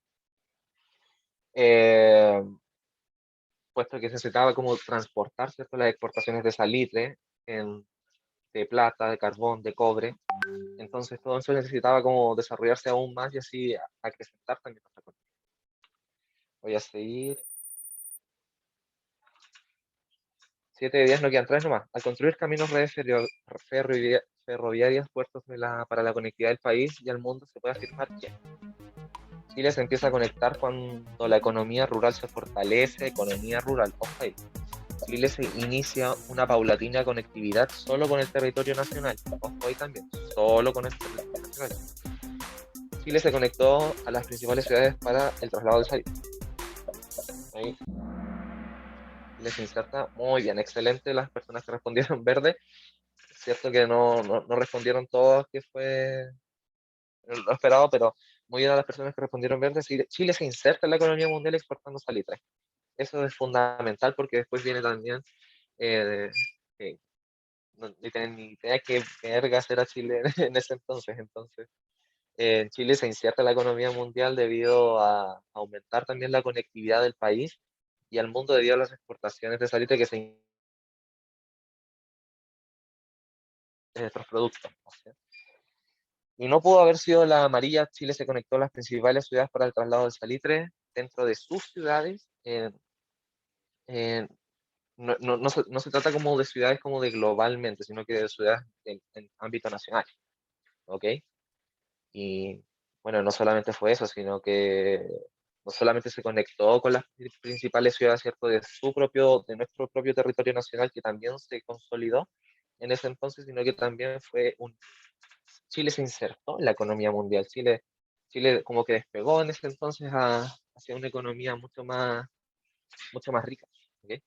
Puesto que se necesitaba como transportar, ¿cierto?, las exportaciones de salitre, de plata, de carbón, de cobre. Entonces todo eso necesitaba como desarrollarse aún más y así acrecentar también nuestra economía. Voy a seguir. 7 de 10 no quedan 3 nomás. Al construir caminos, redes ferroviarias, puertos para la conectividad del país y al mundo, se puede afirmar que Chile se empieza a conectar cuando la economía rural se fortalece, economía rural, ojo ahí. Chile se inicia una paulatina conectividad solo con el territorio nacional, ojo ahí también, solo con el territorio nacional. Chile se conectó a las principales ciudades para el traslado del salitre. Ahí les inserta muy bien, excelente las personas que respondieron verde. Cierto que no respondieron todos, que fue lo esperado, pero muy bien a las personas que respondieron verde. Chile se inserta en la economía mundial exportando salitre. Eso es fundamental porque después viene también, no tienen ni idea qué vergas era Chile en ese entonces. Entonces, en Chile se inserta en la economía mundial debido a aumentar también la conectividad del país y al mundo debido a las exportaciones de salitre que se de otros productos. ¿Sí? Y no pudo haber sido la amarilla. Chile se conectó a las principales ciudades para el traslado del salitre. Dentro de sus ciudades, no se trata como de ciudades como de globalmente, sino que de ciudades en ámbito nacional. ¿Ok? Y bueno, no solamente fue eso, sino que no solamente se conectó con las principales ciudades, ¿cierto?, de nuestro propio territorio nacional, que también se consolidó en ese entonces, sino que también Chile se insertó en la economía mundial. Chile como que despegó en ese entonces hacia una economía mucho más rica. ¿Okay?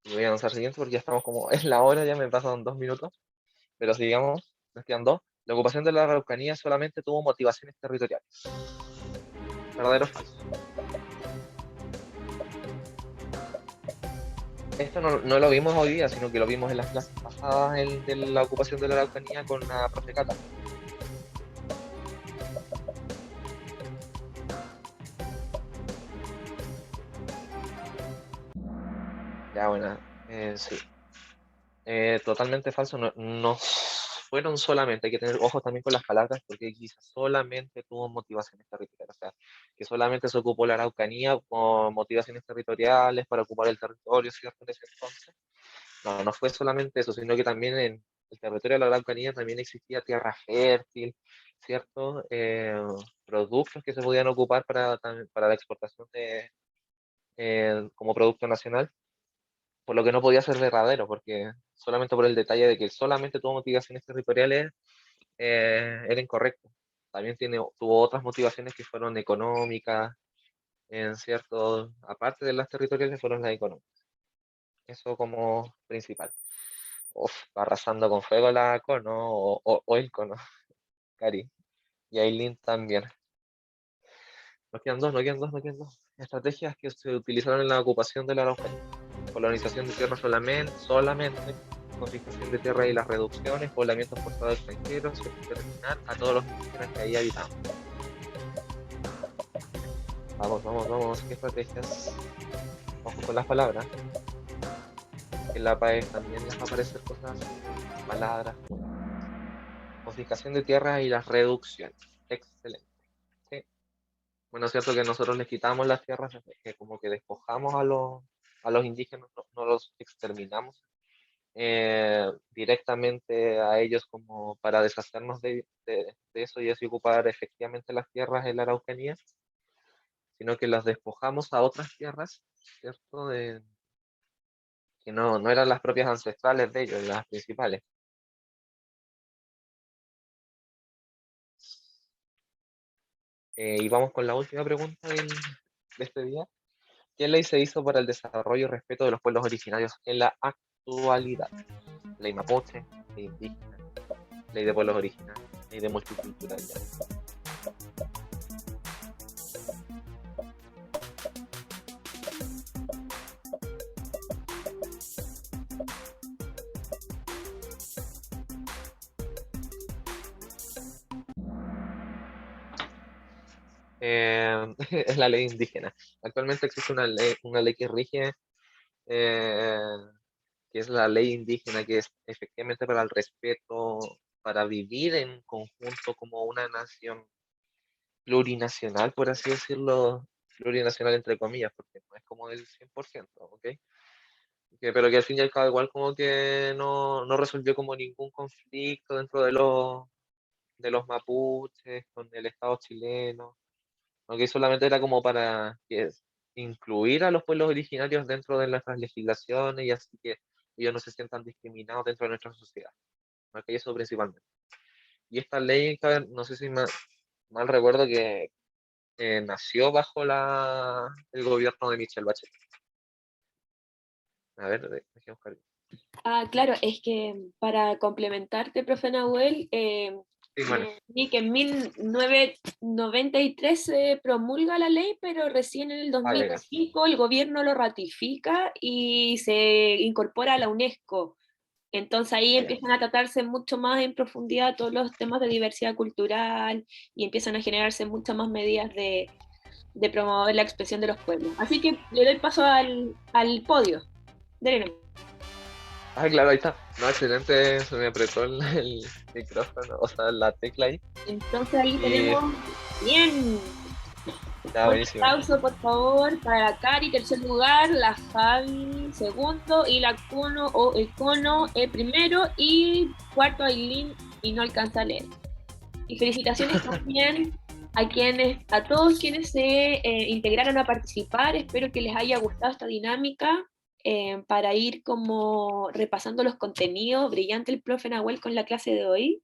Y voy a avanzar siguiente porque ya estamos como en la hora, ya me pasan 2 minutos, pero sigamos, nos quedan 2. La ocupación de la Araucanía solamente tuvo motivaciones territoriales. ¿Verdadero o falso? Esto no lo vimos hoy día, sino que lo vimos en las clases pasadas de la ocupación de la Araucanía con la profe Cata. Ya, bueno, sí. Totalmente falso. No fueron solamente, hay que tener ojos también con las palabras, porque quizás solamente tuvo motivaciones territoriales. O sea, que solamente se ocupó la Araucanía con motivaciones territoriales para ocupar el territorio, ¿cierto? En ese entonces. No fue solamente eso, sino que también el territorio de la Araucanía también existía tierra fértil, ¿cierto? Productos que se podían ocupar para la exportación como producto nacional, por lo que no podía ser verdadero, porque solamente por el detalle de que solamente tuvo motivaciones territoriales era incorrecto. También tuvo otras motivaciones que fueron económicas, aparte de las territoriales fueron las económicas. Eso como principal. Uf, arrasando con fuego la Cono o el Cono, Cari. Y Aileen también. Nos quedan dos. Estrategias que se utilizaron en la ocupación de la Araucanía. Colonización de tierra solamente, confiscación de tierra y las reducciones, poblamiento forzado de extranjeros, y exterminar a todos los indígenas que ahí habitaban. Vamos, ¿qué estrategias? Ojo con las palabras. En la PAE también les va a aparecer cosas, palabras. Confiscación de tierra y las reducciones. Excelente. ¿Sí? Bueno, es cierto que nosotros les quitamos las tierras, que como que despojamos a los indígenas, no los exterminamos directamente a ellos como para deshacernos de eso y así ocupar efectivamente las tierras en la Araucanía, sino que las despojamos a otras tierras, ¿cierto? Que no eran las propias ancestrales de ellos, las principales. Y vamos con la última pregunta de este día. ¿Qué ley se hizo para el desarrollo y respeto de los pueblos originarios en la actualidad? Ley mapuche, ley indígena, ley de pueblos originarios, ley de multiculturalidad. Es la ley indígena. Actualmente existe una ley que rige, que es la ley indígena, que es efectivamente para el respeto, para vivir en conjunto como una nación plurinacional, por así decirlo, plurinacional entre comillas, porque no es como del 100%, ¿ok? Pero que al fin y al cabo igual como que no resolvió como ningún conflicto dentro de los mapuches con el Estado chileno. Aunque solamente era como para incluir a los pueblos originarios dentro de nuestras legislaciones y así que ellos no se sientan discriminados dentro de nuestra sociedad. ¿Ok? Eso principalmente. Y esta ley, no sé si mal recuerdo que nació bajo el gobierno de Michelle Bachelet. A ver, déjame buscar. Claro, es que para complementarte, profe Nahuel, Sí, bueno. vi que en 1993 se promulga la ley, pero recién en el 2005 el gobierno lo ratifica y se incorpora a la UNESCO. Entonces ahí empiezan a tratarse mucho más en profundidad todos los temas de diversidad cultural y empiezan a generarse muchas más medidas de promover la expresión de los pueblos. Así que le doy paso al podio. Dele. Claro, ahí está. No, excelente, se me apretó el micrófono, o sea, la tecla ahí. Entonces ahí tenemos bien. Está buenísimo. Un aplauso, por favor, para la Cari, tercer lugar, la Fabi, segundo, y la Cono o el Cono, el primero, y cuarto, Aileen, y no alcanza a leer. Y felicitaciones también a todos quienes se integraron a participar. Espero que les haya gustado esta dinámica para ir como repasando los contenidos. Brillante el profe Nahuel con la clase de hoy.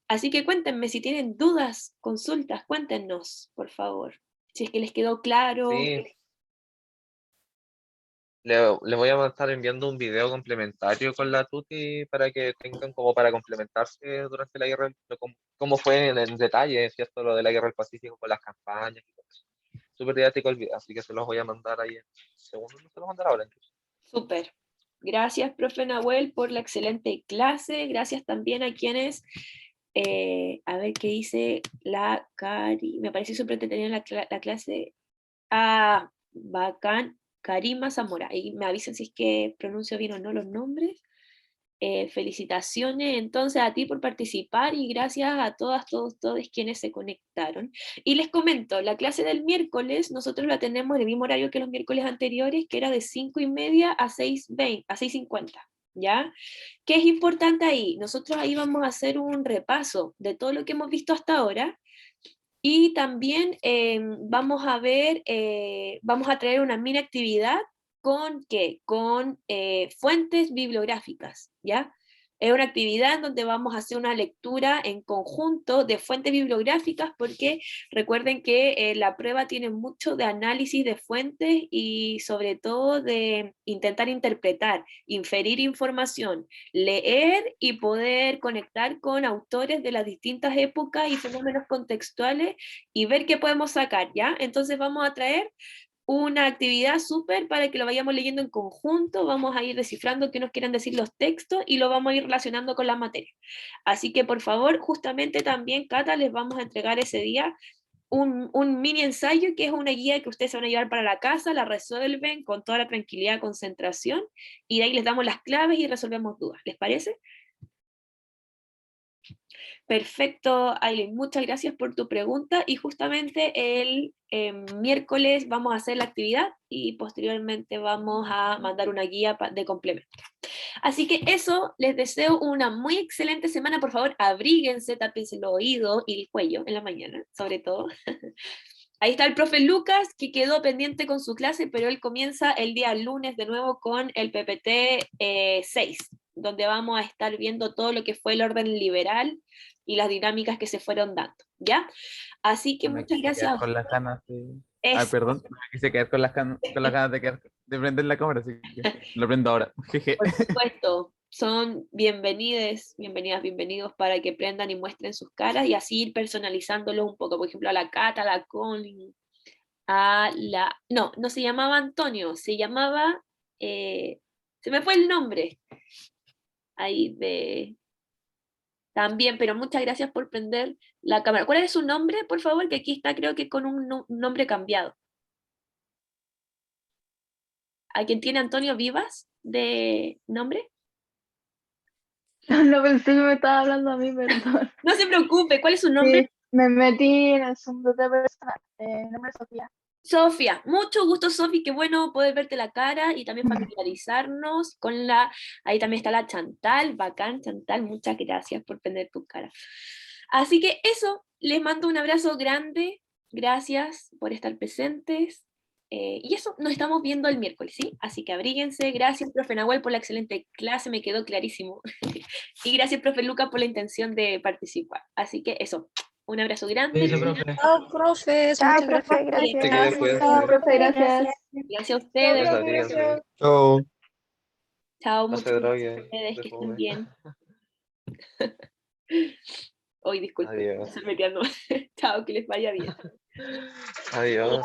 Así que cuéntenme si tienen dudas, consultas, cuéntenos, por favor. Si es que les quedó claro. Sí. Le voy a estar enviando un video complementario con la Tuti para que tengan como para complementarse durante la guerra, cómo fue en detalle, ¿cierto? Lo de la guerra del Pacífico con las campañas y todo eso. Súper didáctico el video, así que se los voy a mandar ahí en segundos, no se los mandar ahora incluso. Súper. Gracias, profe Nahuel, por la excelente clase. Gracias también a quienes, a ver qué dice la Cari. Me parece súper entretenida la clase. Bacán. Karima Zamora. Y me avisen si es que pronuncio bien o no los nombres. Felicitaciones entonces a ti por participar y gracias a todas, todos quienes se conectaron. Y les comento, la clase del miércoles nosotros la tenemos en el mismo horario que los miércoles anteriores, que era de 5:30 a 6:20, a 6:50. ¿ya? ¿Qué es importante ahí? Nosotros ahí vamos a hacer un repaso de todo lo que hemos visto hasta ahora, y también vamos a ver, vamos a traer una mini actividad con ¿qué? Con fuentes bibliográficas, ¿ya? Es una actividad en donde vamos a hacer una lectura en conjunto de fuentes bibliográficas, porque recuerden que la prueba tiene mucho de análisis de fuentes y sobre todo de intentar interpretar, inferir información, leer y poder conectar con autores de las distintas épocas y fenómenos contextuales y ver qué podemos sacar, ¿ya? Entonces vamos a traer una actividad súper para que lo vayamos leyendo en conjunto, vamos a ir descifrando qué nos quieren decir los textos y lo vamos a ir relacionando con las materias. Así que por favor, justamente también, Cata, les vamos a entregar ese día un mini ensayo, que es una guía que ustedes se van a llevar para la casa, la resuelven con toda la tranquilidad, concentración, y de ahí les damos las claves y resolvemos dudas. ¿Les parece? Perfecto, Aileen, muchas gracias por tu pregunta, y justamente el miércoles vamos a hacer la actividad y posteriormente vamos a mandar una guía de complemento. Así que eso, les deseo una muy excelente semana. Por favor, abríguense, tápense los oídos y el cuello en la mañana, sobre todo. Ahí está el profe Lucas, que quedó pendiente con su clase, pero él comienza el día lunes de nuevo con el PPT 6, donde vamos a estar viendo todo lo que fue el orden liberal y las dinámicas que se fueron dando, ¿ya? Así que Me muchas quise gracias. quedar con las ganas de... Eso. perdón, me quise quedar con las ganas de prender la cámara, así que lo prendo ahora. Jeje. Por supuesto, son bienvenidos para que prendan y muestren sus caras y así ir personalizándolos un poco. Por ejemplo, a la Cata, a la Connie, a la... No, no se llamaba Antonio, se llamaba... se me fue el nombre. Ahí de... También, pero muchas gracias por prender la cámara. ¿Cuál es su nombre, por favor? Que aquí está, creo que con un nombre cambiado. ¿A quién tiene Antonio Vivas de nombre? No pensé que me estaba hablando a mí, perdón. No se preocupe, ¿cuál es su nombre? Sí, me metí en el Zoom de otra persona. Nombre es Sofía. Sofía, mucho gusto, Sofi, qué bueno poder verte la cara y también familiarizarnos con la... Ahí también está la Chantal, bacán, Chantal, muchas gracias por prender tu cara. Así que eso, les mando un abrazo grande, gracias por estar presentes, y eso, nos estamos viendo el miércoles, ¿sí? Así que abríguense, gracias, profe Nahuel, por la excelente clase, me quedó clarísimo, y gracias, profe Lucas, por la intención de participar. Así que eso, un abrazo grande. Chao, profes. Chao, Muchas gracias. profe, gracias. Se cuidan, cuídense. Chao, profe, gracias. Gracias a ustedes. Gracias a ti, gracias. Chao. Chao, No muchas se gracias a droguen, ustedes, se que estén fumen. bien. Hoy disculpen, Adiós. estoy metiendo. Chao, que les vaya bien. Adiós.